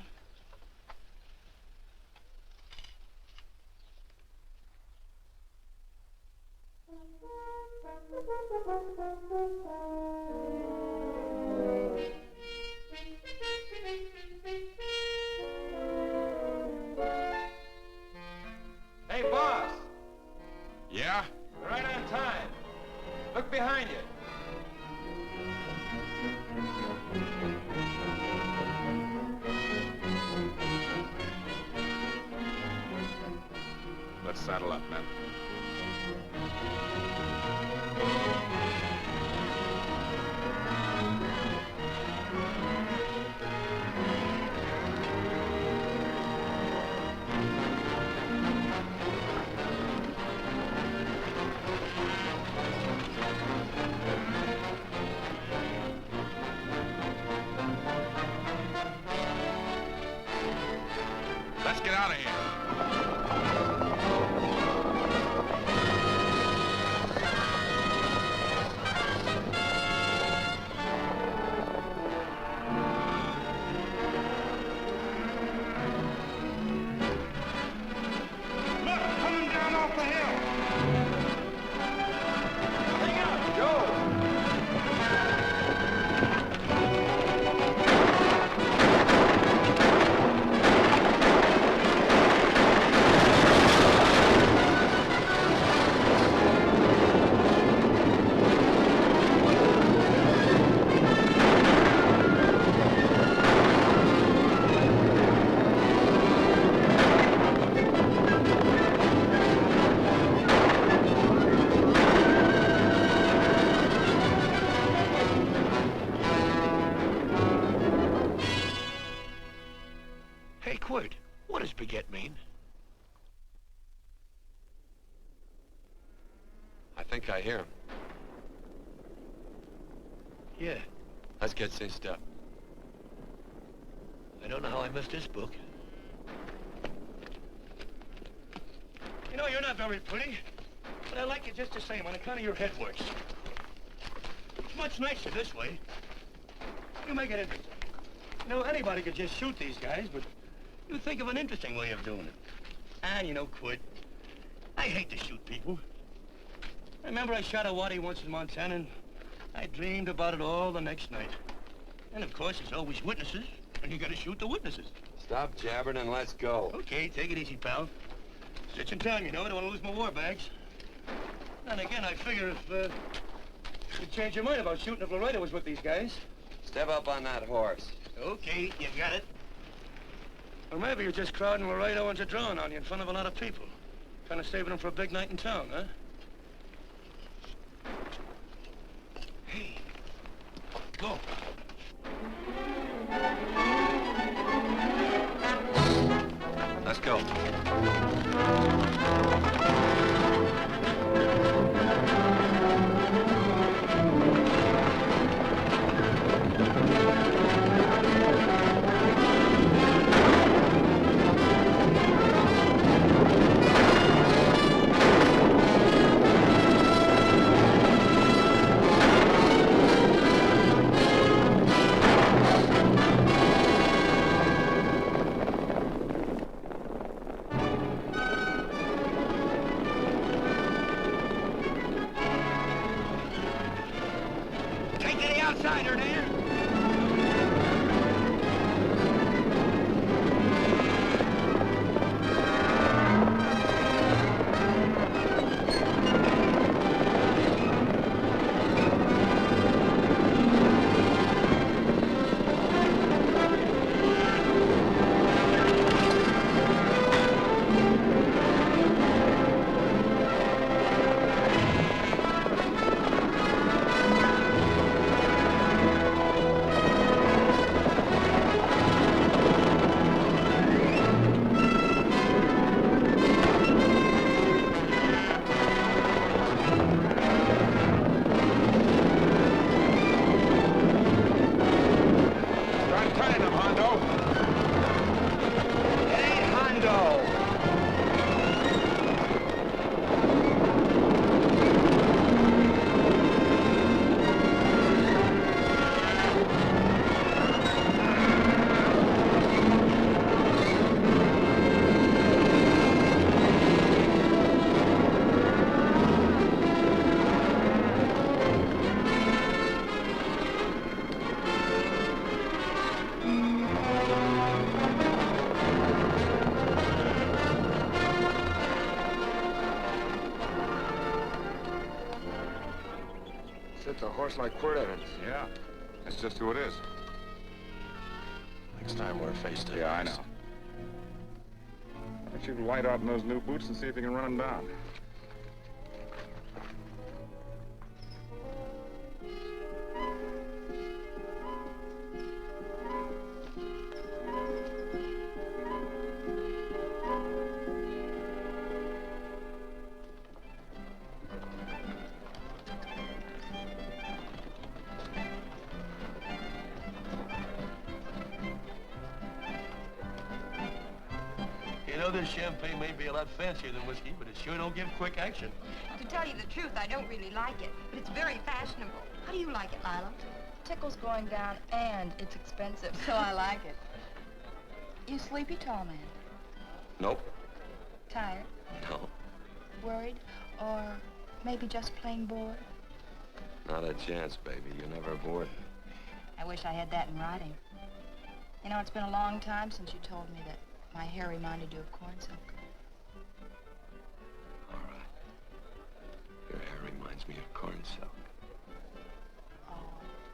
Hey, boss. Yeah? saddle up, men. Let's get out of here. Look, coming down off the hill. Hang out, Joe. Hey, Quirt, what does baguette mean? I think I hear him. Yeah, Let's get cinched up. I don't know how I missed this book. You know, you're not very pretty, but I like you just the same on account of your head works. It's much nicer this way. You make it interesting. You know, anybody could just shoot these guys, but you think of an interesting way of doing it. And you know, Quirt, I hate to shoot people. I remember I shot a waddy once in Montana, and I dreamed about it all the next night. And of course, there's always witnesses, and you gotta shoot the witnesses. Stop jabbering and let's go. Okay, take it easy, pal. Stitching time, you know. I don't want to lose my war bags. And again, I figure if you'd change your mind about shooting if Laredo was with these guys. Step up on that horse. Okay, you got it. Or maybe you're just crowding Laredo into drawing on you in front of a lot of people. Kind of saving them for a big night in town, huh? Hey, go. Let's go. Take to the outsider, Dan. It's a horse like Quirt Evans. Yeah, that's just who it is. Next time we're face to face. Yeah, I know. don't you light out in those new boots and see if you can run them down? You know, this champagne may be a lot fancier than whiskey, but it sure don't give quick action. To tell you the truth, I don't really like it, but it's very fashionable. How do you like it, Lila? Tickle's going down, and it's expensive, so I like it. You sleepy, tall man? Nope. Tired? No. Worried? Or maybe just plain bored? Not a chance, baby. You're never bored. I wish I had that in writing. You know, it's been a long time since you told me that my hair reminded you of corn silk. All right. Your hair reminds me of corn silk.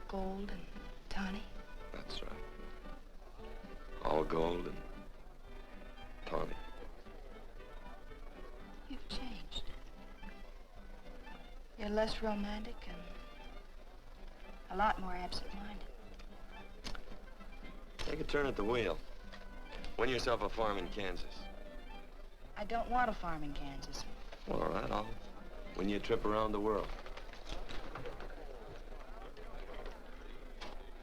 Gold and tawny? That's right. All gold and tawny. You've changed. You're less romantic and a lot more absent-minded. Take a turn at the wheel. Win yourself a farm in Kansas. I don't want a farm in Kansas. All right, I'll win you a trip around the world.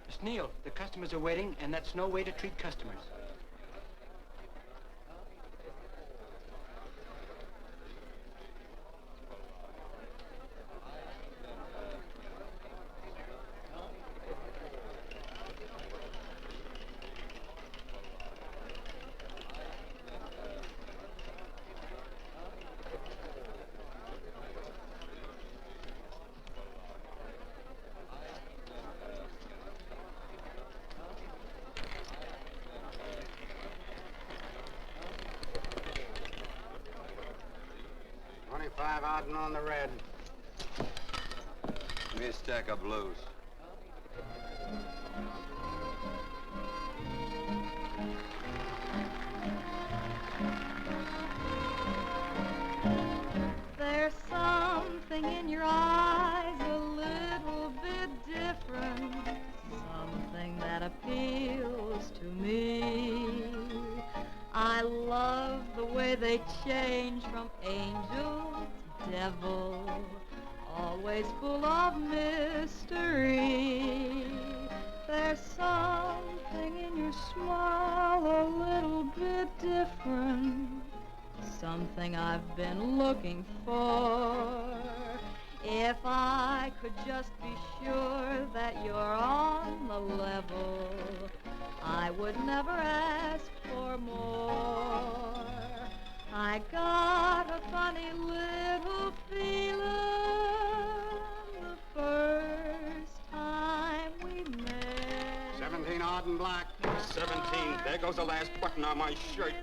Miss Neal, the customers are waiting, and that's no way to treat customers. Out and on the red. Give me a stack of blues. There's something in your eyes a little bit different, something that appeals to me. I love the way they change from angel to devil, always full of mystery. There's something in your smile a little bit different, something I've been looking for. If I could just be sure that you're on the level, I would never ask for more. I got a funny little feeling the first time we met. 17 odd and black. 17. There goes the last button on my shirt.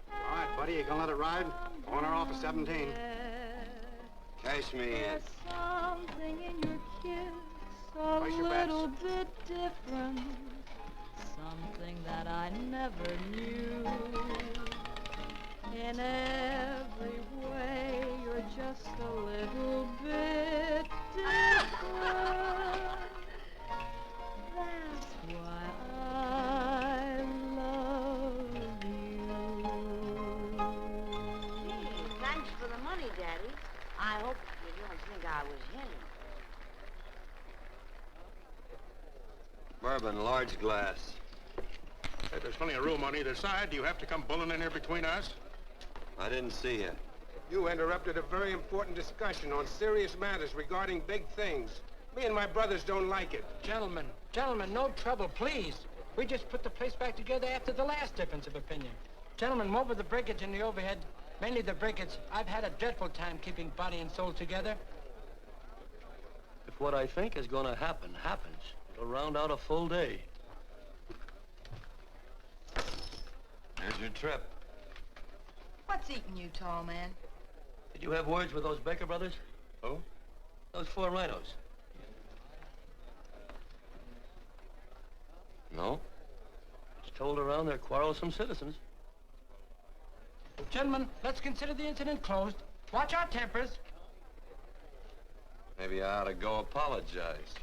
All right, buddy, you gonna let it ride? On or off of 17. Cash me in. There's something in your kiss a Place your little bets. bit different, something that I never knew. In every way, you're just a little bit different. That's why I love you. Thanks for the money, Daddy. I hope you don't think I was hinting. Bourbon, large glass. Hey, there's plenty of room on either side. Do you have to come bulling in here between us? I didn't see you. You interrupted a very important discussion on serious matters regarding big things. Me and my brothers don't like it. Gentlemen, no trouble, please. We just put the place back together after the last difference of opinion. Gentlemen, what with the breakage and the overhead, mainly the breakage, I've had a dreadful time keeping body and soul together. If what I think is going to happen happens, it'll round out a full day. Here's your trip. What's eating you, tall man? Did you have words with those Baker brothers? Who? Those 4 rhinos. No? It's told around they're quarrelsome citizens. Gentlemen, let's consider the incident closed. Watch our tempers. Maybe I ought to go apologize.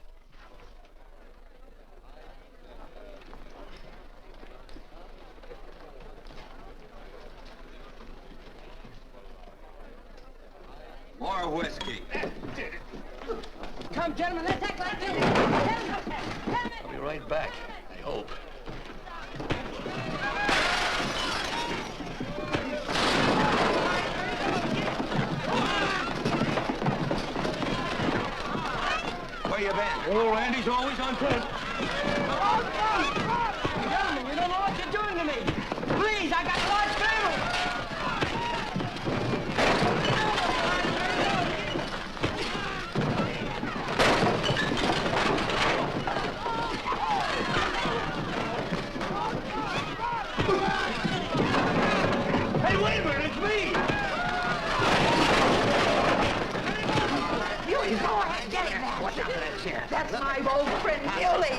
More whiskey. Come, gentlemen, let's act like this. I'll be right back, I hope. Where you been? Oh, Randy's always on point. Gentlemen, you don't know what you're doing to me. Please, I got a large family. Hey, wait a minute, it's me! Muley, go ahead, get him now. Watch out for that chair. That's my old friend, Muley.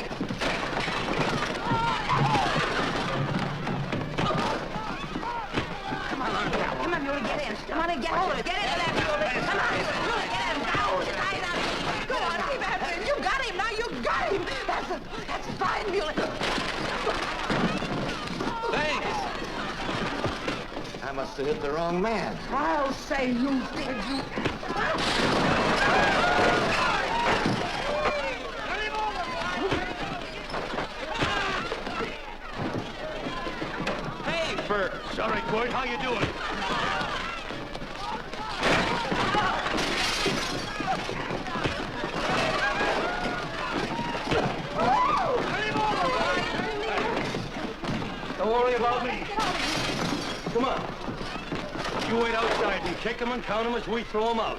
Come on, Muley, get in. Come on and get hold of it. Get into that, Muley. Come on, Muley, get him. Now, tie that. Go on, keep after him. You got him, now you got him. That's fine, Muley. Thanks. I must have hit the wrong man. I'll say you did, you. Hey, Bert. Sorry, Court. How you doing? Don't worry about me. Come on. You wait outside and kick them and count them as we throw them out.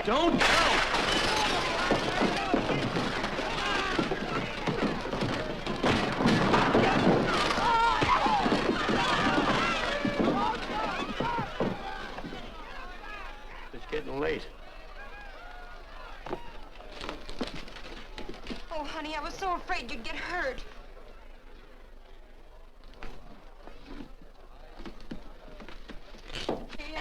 Don't count! It's getting late. Oh, honey, I was so afraid you'd get hurt.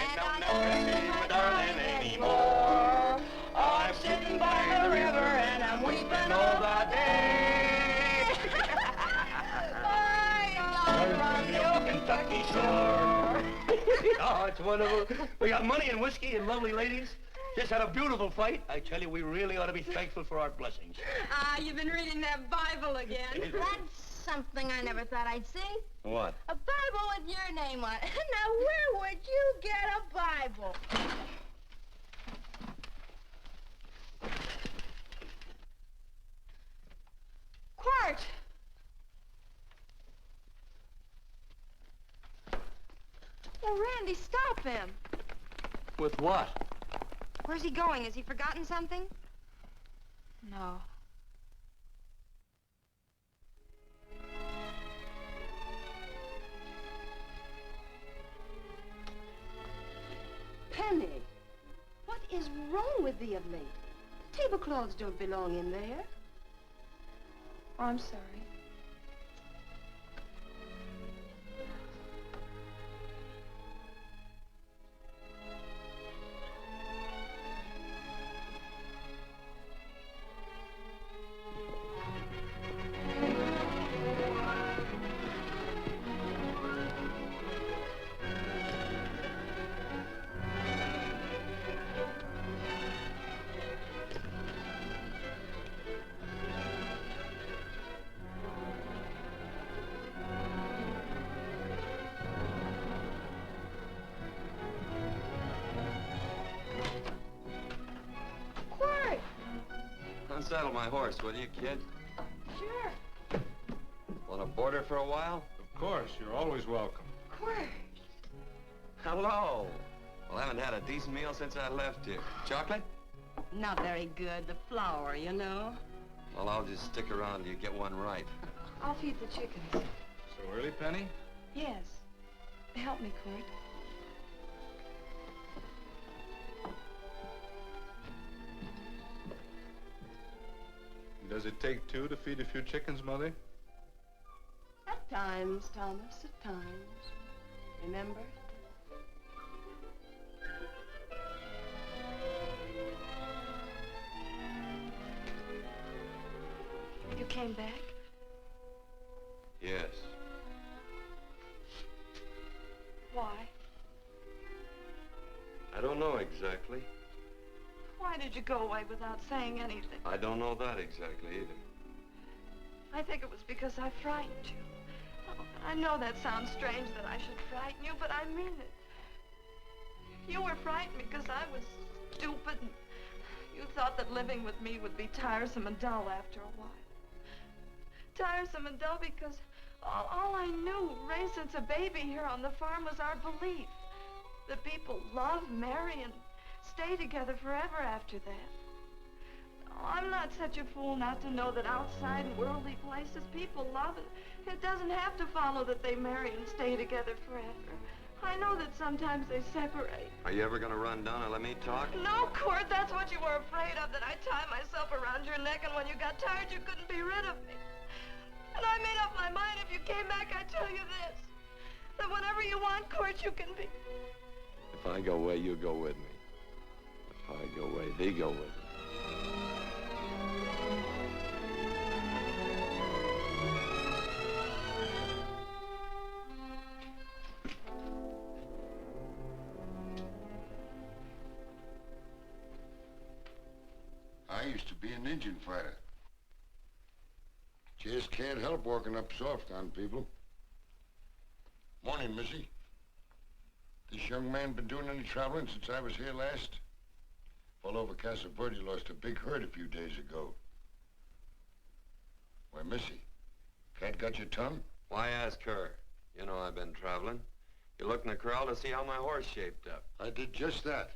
And I'll never see my darling anymore. I'm sitting by the river and I'm weeping all the day. From the old Kentucky shore. Oh, it's wonderful. We got money and whiskey and lovely ladies. Just had a beautiful fight. I tell you, we really ought to be thankful for our blessings. Ah, you've been reading that Bible again. That's something I never thought I'd see. What? A Bible with your name on it. Now, where would you get a Bible? Quart! Oh, Randy, stop him. With what? Where's he going? Has he forgotten something? No. Penny, what is wrong with thee of late? Tablecloths don't belong in there. Oh, I'm sorry. Unsaddle my horse, will you, kid? Sure. Want to board her for a while? Of course, you're always welcome. Quart. Hello. Well, I haven't had a decent meal since I left here. Chocolate? Not very good, the flour, you know. Well, I'll just stick around till you get one right. I'll feed the chickens. So early, Penny? Yes. Help me, Quart. Does it take two to feed a few chickens, Mother? At times, Thomas, at times. Remember? You came back? Yes. Why? I don't know exactly. Why did you go away without saying anything? I don't know that exactly either. I think it was because I frightened you. Oh, I know that sounds strange that I should frighten you, but I mean it. You were frightened because I was stupid, and you thought that living with me would be tiresome and dull after a while. Tiresome and dull because all I knew, raised since a baby here on the farm, was our belief that people love, marry, and stay together forever after that. Oh, I'm not such a fool not to know that outside in worldly places people love, and it doesn't have to follow that they marry and stay together forever. I know that sometimes they separate. Are you ever going to run down and let me talk? No, Court, that's what you were afraid of, that I'd tie myself around your neck, and when you got tired, you couldn't be rid of me. And I made up my mind, if you came back, I'd tell you this, that whenever you want, Court, you can be. If I go away, you go with me. If I go away, they go with me. I used to be an engine fighter. Just can't help walking up soft on people. Morning, Missy. This young man been doing any traveling since I was here last? All over Casa Verde lost a big herd a few days ago. Why, Missy, cat got your tongue? Why ask her? You know I've been traveling. You looked in the corral to see how my horse shaped up. I did just that.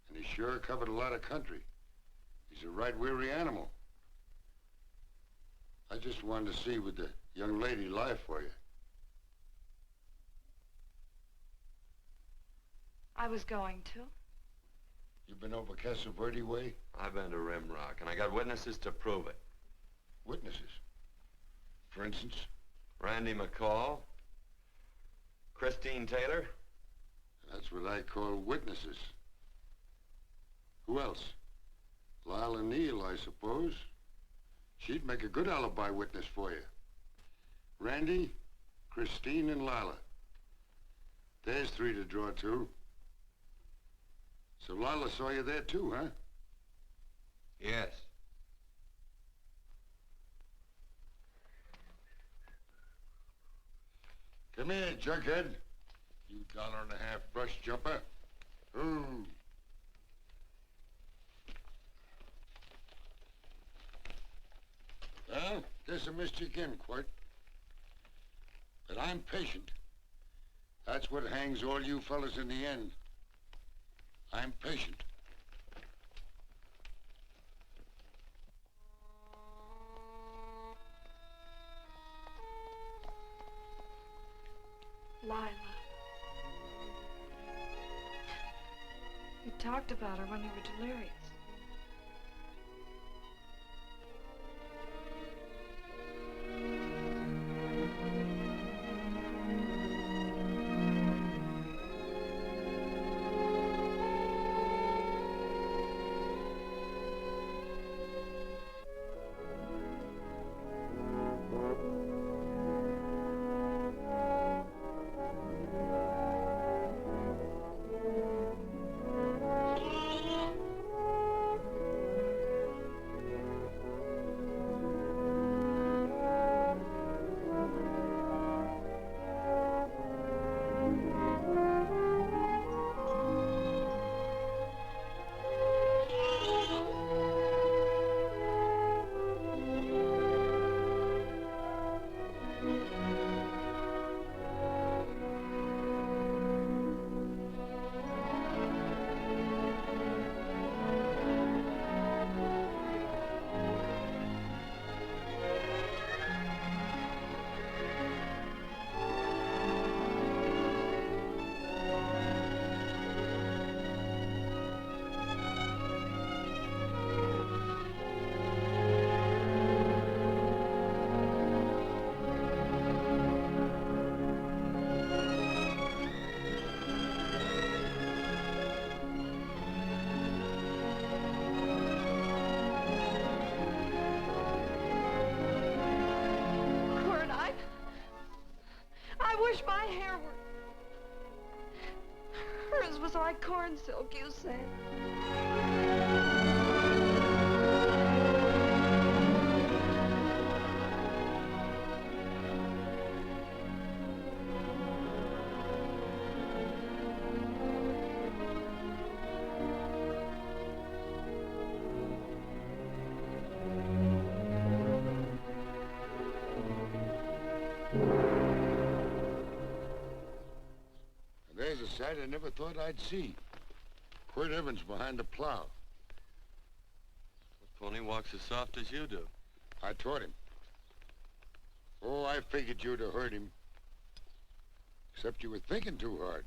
And he sure covered a lot of country. He's a right weary animal. I just wanted to see would the young lady lie for you. I was going to. You been over Casa Verde way? I've been to Rimrock, and I got witnesses to prove it. Witnesses? For instance? Randy McCall, Christine Taylor. That's what I call witnesses. Who else? Lila Neal, I suppose. She'd make a good alibi witness for you. Randy, Christine, and Lila. There's three to draw to. So Lila saw you there too, huh? Yes. Come here, junkhead. You $1.50 brush jumper. Ooh. Well, guess I missed you again, Quirt. But I'm patient. That's what hangs all you fellas in the end. I'm patient. Lila. You talked about her when you were delirious. corn silk, you say? There's a sight I never thought I'd see. Quirt Evans behind the plow. The pony walks as soft as you do. I taught him. Oh, I figured you'd have heard him. Except you were thinking too hard.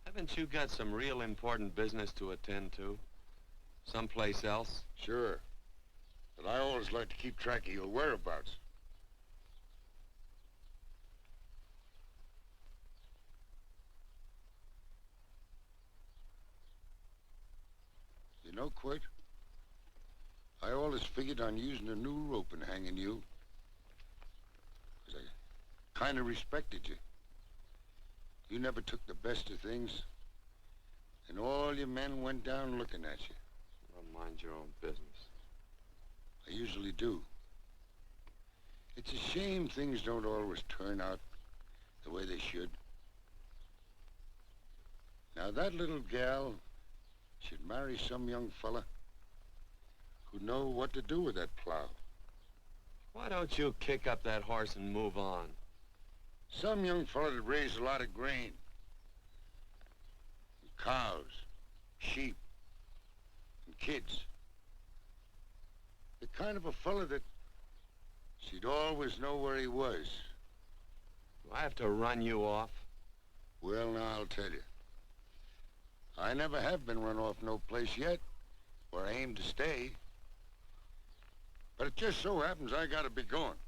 Haven't you got some real important business to attend to? Someplace else? Sure. But I always like to keep track of your whereabouts. You know, Quirt, I always figured on using a new rope and hanging you. 'Cause I kind of respected you. You never took the best of things. And all your men went down looking at you. Well, mind your own business. I usually do. It's a shame things don't always turn out the way they should. Now, that little gal should marry some young fella who'd know what to do with that plow. Why don't you kick up that horse and move on? Some young fella that raised a lot of grain. And cows, sheep, and kids. The kind of a fella that she'd always know where he was. Do I have to run you off? Well, now, I'll tell you. I never have been run off no place yet where I aim to stay. But it just so happens I gotta be going.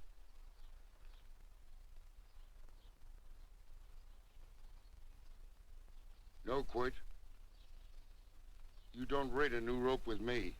No, Quirt. You don't raid a new rope with me.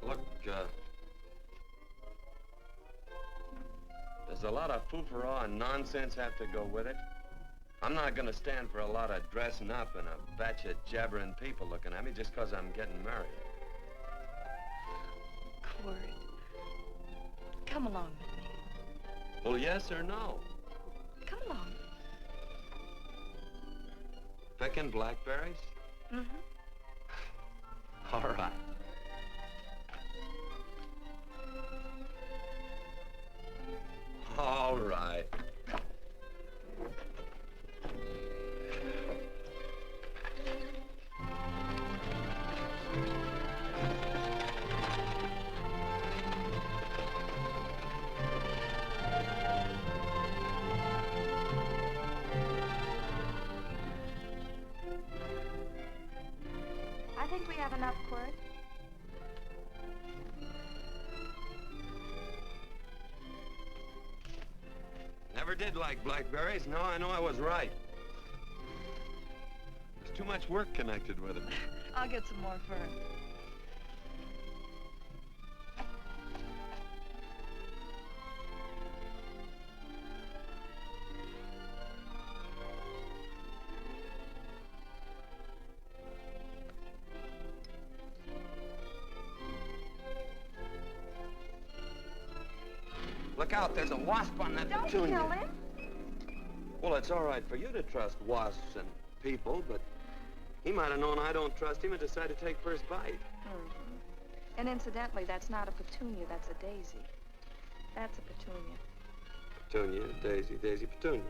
Look, there's a lot of foo-for-all and nonsense have to go with it. I'm not gonna stand for a lot of dressing up and a batch of jabbering people looking at me just 'cause I'm getting married. Quirt, come along with me. Well, yes or no? Come along. Picking blackberries? Mm-hmm. All right. All right. I think we have enough, Quirt. Never did like blackberries. Now I know I was right. There's too much work connected with them. I'll get some more fern. Look out, there's a wasp on that Don't petunia. kill him. Well, it's all right for you to trust wasps and people, but he might have known I don't trust him and decided to take first bite. Mm-hmm. And incidentally, that's not a petunia, that's a daisy. That's a petunia. Petunia, daisy, daisy, petunia.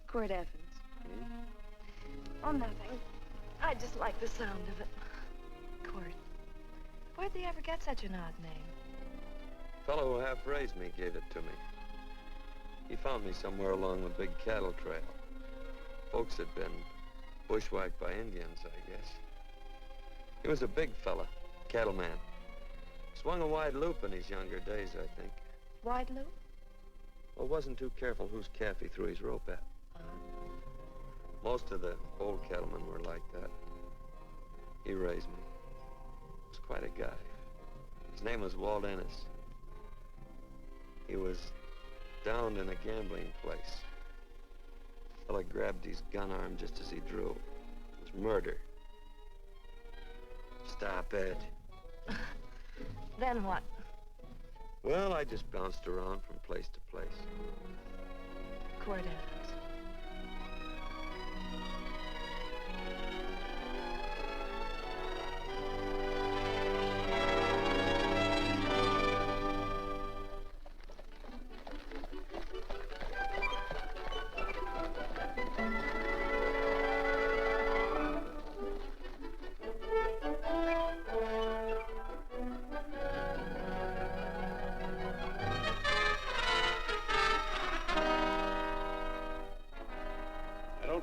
Quirt Evans. Oh, nothing. I just like the sound of it. Quirt. Where'd they ever get such an odd name? The fellow who half-raised me gave it to me. He found me somewhere along the big cattle trail. Folks had been bushwhacked by Indians, I guess. He was a big fella, cattleman. Swung a wide loop in his younger days, I think. Wide loop? Well, wasn't too careful whose calf he threw his rope at. Most of the old cattlemen were like that. He raised me. He was quite a guy. His name was Walt Ennis. He was downed in a gambling place. The fella grabbed his gun arm just as he drew. It was murder. Stop it. Then what? Well, I just bounced around from place to place. Quirt Evans.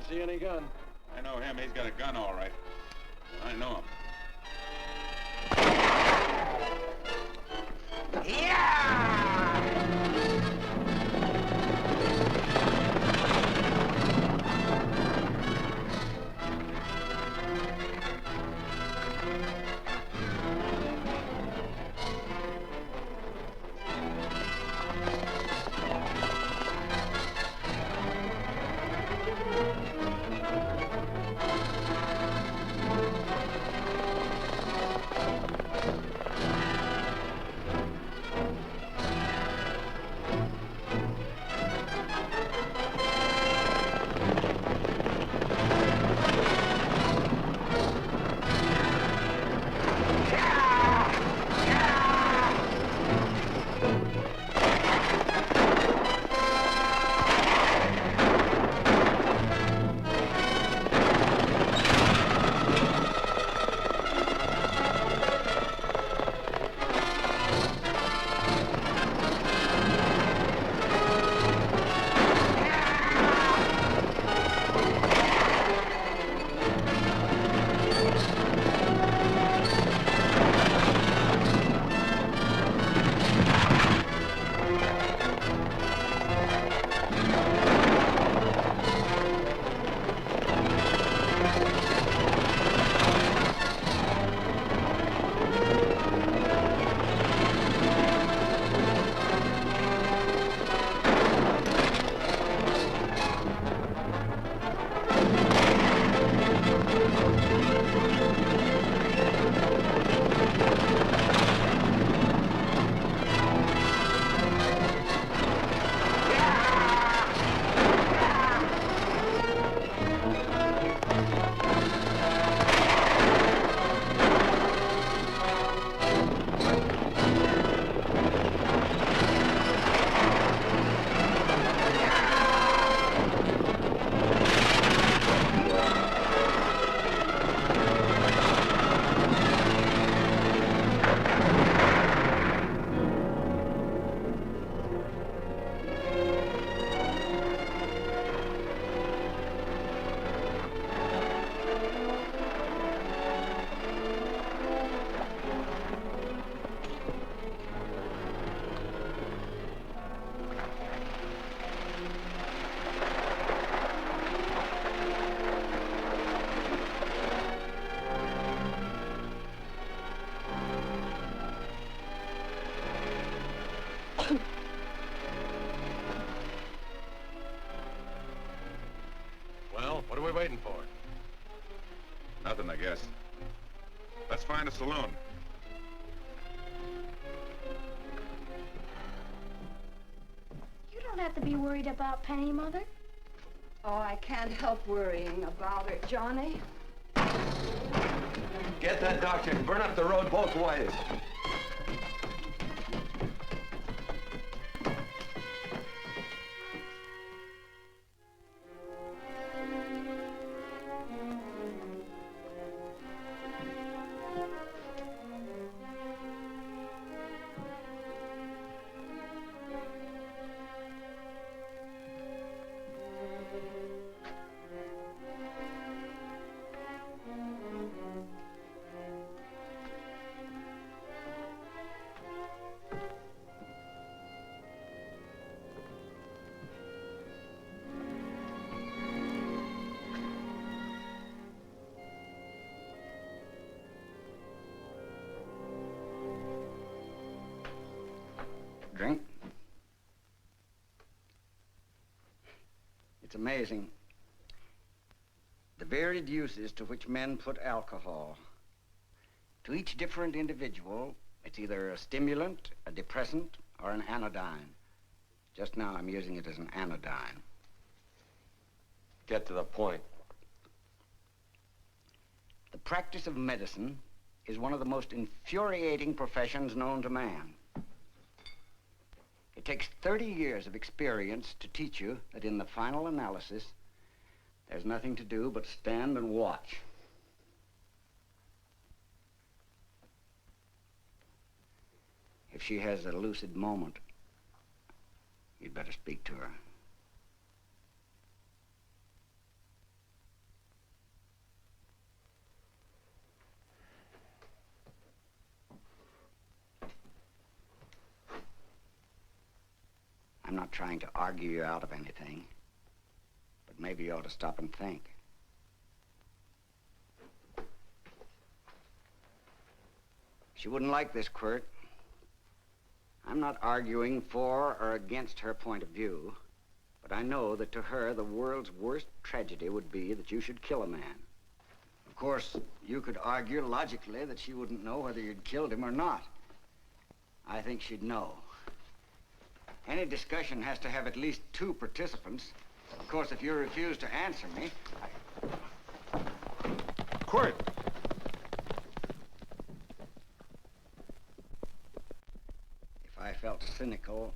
See any gun? I know him. He's got a gun, all right. I know him. Well, what are we waiting for? Nothing, I guess. Let's find a saloon. You don't have to be worried about Penny, Mother. Oh, I can't help worrying about her, Johnny. Get that doctor and burn up the road both ways. amazing. The varied uses to which men put alcohol. To each different individual, it's either a stimulant, a depressant, or an anodyne. Just now, I'm using it as an anodyne. Get to the point. The practice of medicine is one of the most infuriating professions known to man. It takes 30 years of experience to teach you that in the final analysis, there's nothing to do but stand and watch. If she has a lucid moment, you'd better speak to her. I'm not trying to argue you out of anything, but maybe you ought to stop and think. She wouldn't like this, Quirt. I'm not arguing for or against her point of view, but I know that to her, the world's worst tragedy would be that you should kill a man. Of course, you could argue logically that she wouldn't know whether you'd killed him or not. I think she'd know. Any discussion has to have at least 2 participants. Of course, if you refuse to answer me, Quirt! If I felt cynical,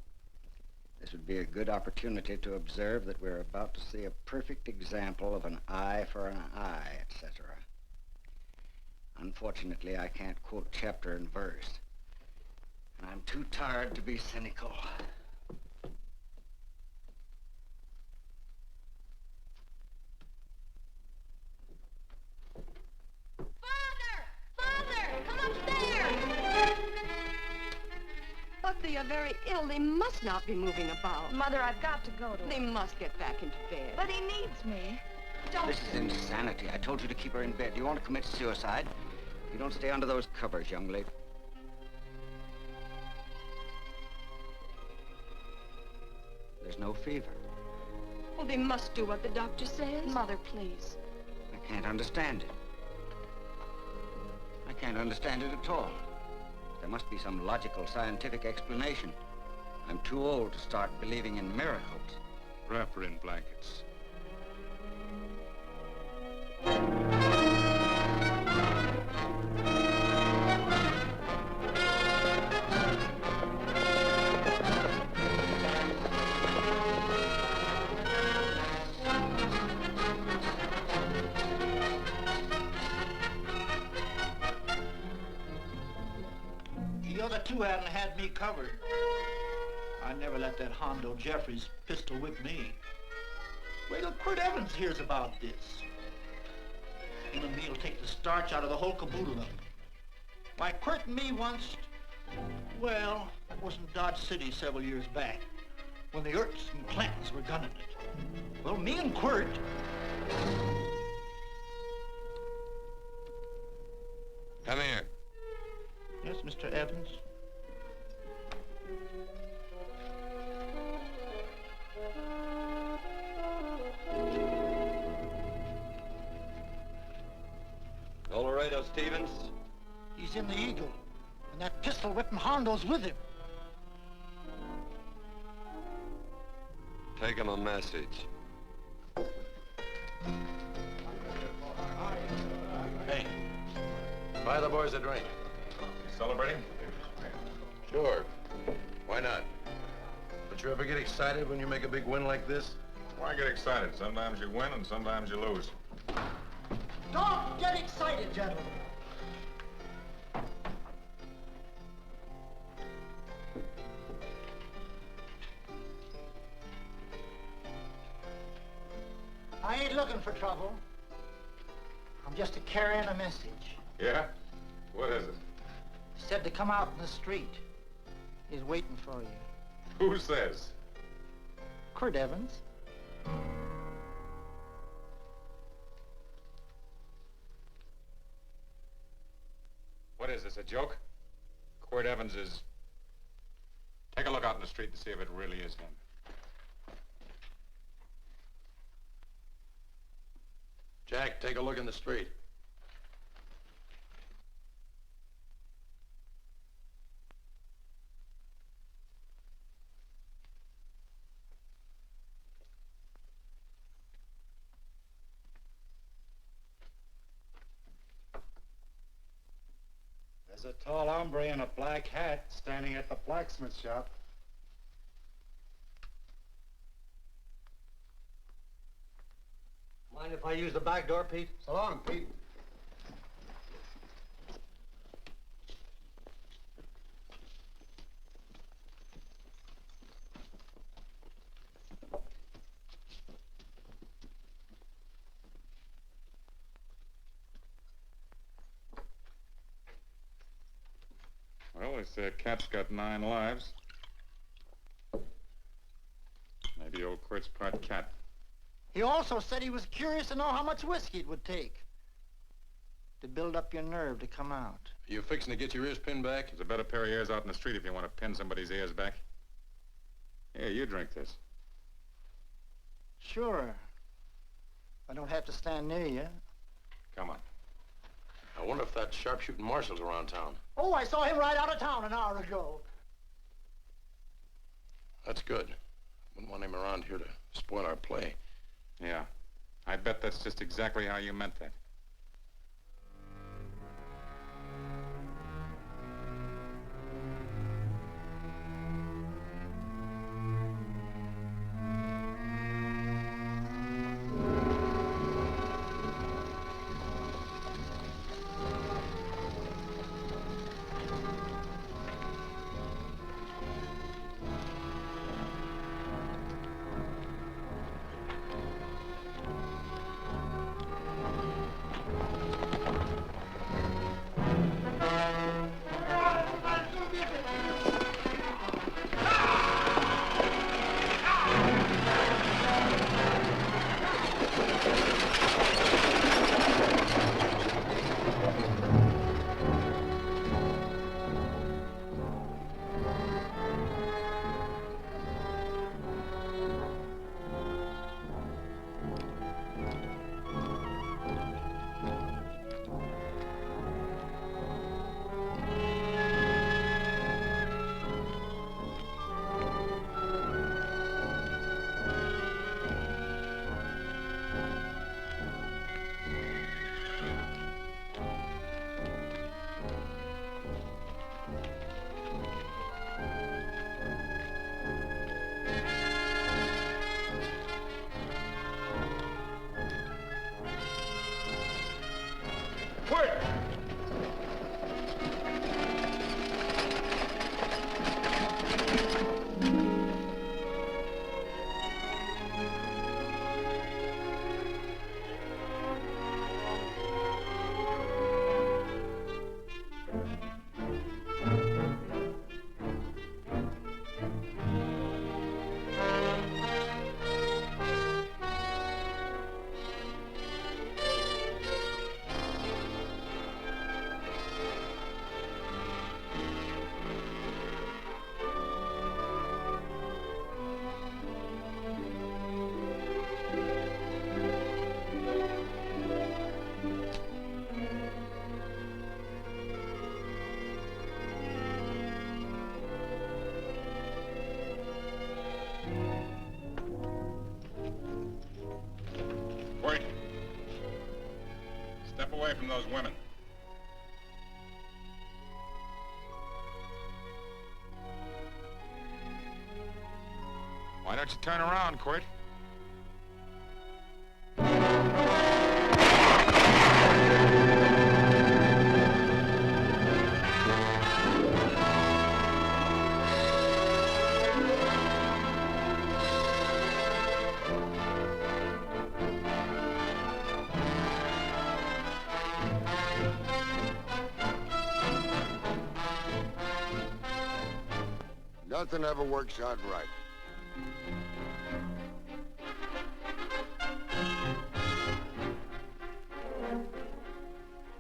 this would be a good opportunity to observe that we're about to see a perfect example of an eye for an eye, etc. Unfortunately, I can't quote chapter and verse, and I'm too tired to be cynical. But they are very ill. They must not be moving about. Mother, I've got to go to They must get back into bed. But he needs me. Don't. This is insanity. I told you to keep her in bed. Do you want to commit suicide? You don't stay under those covers, young lady. There's no fever. Well, they must do what the doctor says. Mother, please. I can't understand it. I can't understand it at all. There must be some logical, scientific explanation. I'm too old to start believing in miracles. Wrap her in blankets. The other 2 hadn't had me covered. I never let that Hondo Jeffries pistol whip me. Wait till Quirt Evans hears about this. Him and me'll take the starch out of the whole caboodle of them. Why, Quirt and me once, well, that was in Dodge City several years back, when the Erts and Clantons were gunning it. Well, me and Quirt... Come here. Yes, Mr. Evans? Laredo Stevens? He's in the Eagle, and that pistol-whipping Hondo's with him. Take him a message. Hey, buy the boys a drink. Celebrating? Sure. Why not? But you ever get excited when you make a big win like this? Why get excited? Sometimes you win and sometimes you lose. Don't get excited, gentlemen. I ain't looking for trouble. I'm just carrying a message. Yeah? What is it? He said to come out in the street. He's waiting for you. Who says? Quirt Evans. What is this, a joke? Quirt Evans is... Take a look out in the street and see if it really is him. Jack, take a look in the street. There's a tall hombre in a black hat standing at the blacksmith shop. Mind if I use the back door, Pete? So long, Pete. Well, they say a cat's got 9 lives. Maybe old Quirt's part cat. He also said he was curious to know how much whiskey it would take to build up your nerve to come out. Are you fixing to get your ears pinned back? There's a better pair of ears out in the street if you want to pin somebody's ears back. Here, you drink this. Sure. I don't have to stand near you. Come on. I wonder if that sharpshooting marshal's around town. Oh, I saw him ride out of town an hour ago. That's good. Wouldn't want him around here to spoil our play. Yeah. I bet that's just exactly how you meant that. Step away from those women. Why don't you turn around, Quirt? Nothing ever works out right.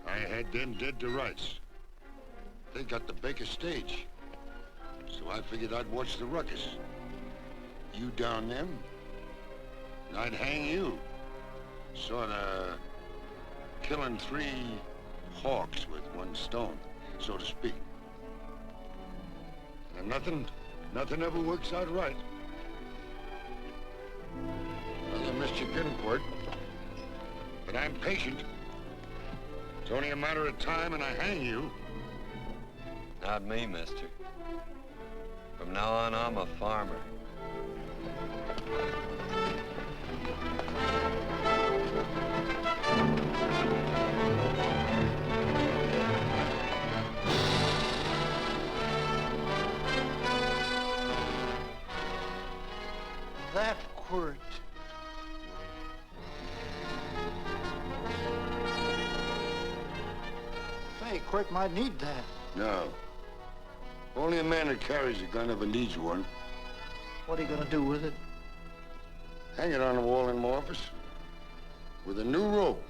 I had them dead to rights. They got the Baker stage. So I figured I'd watch the ruckus. You down them, and I'd hang you. Sorta killing 3 hawks with 1 stone, so to speak. And nothing ever works out right. Well, I missed your Quirt, but I'm patient. It's only a matter of time and I hang you. Not me, mister. From now on, I'm a farmer. That quirt. Say, Quirt might need that. No. Only a man that carries a gun ever needs one. What are you gonna do with it? Hang it on the wall in my office with a new rope.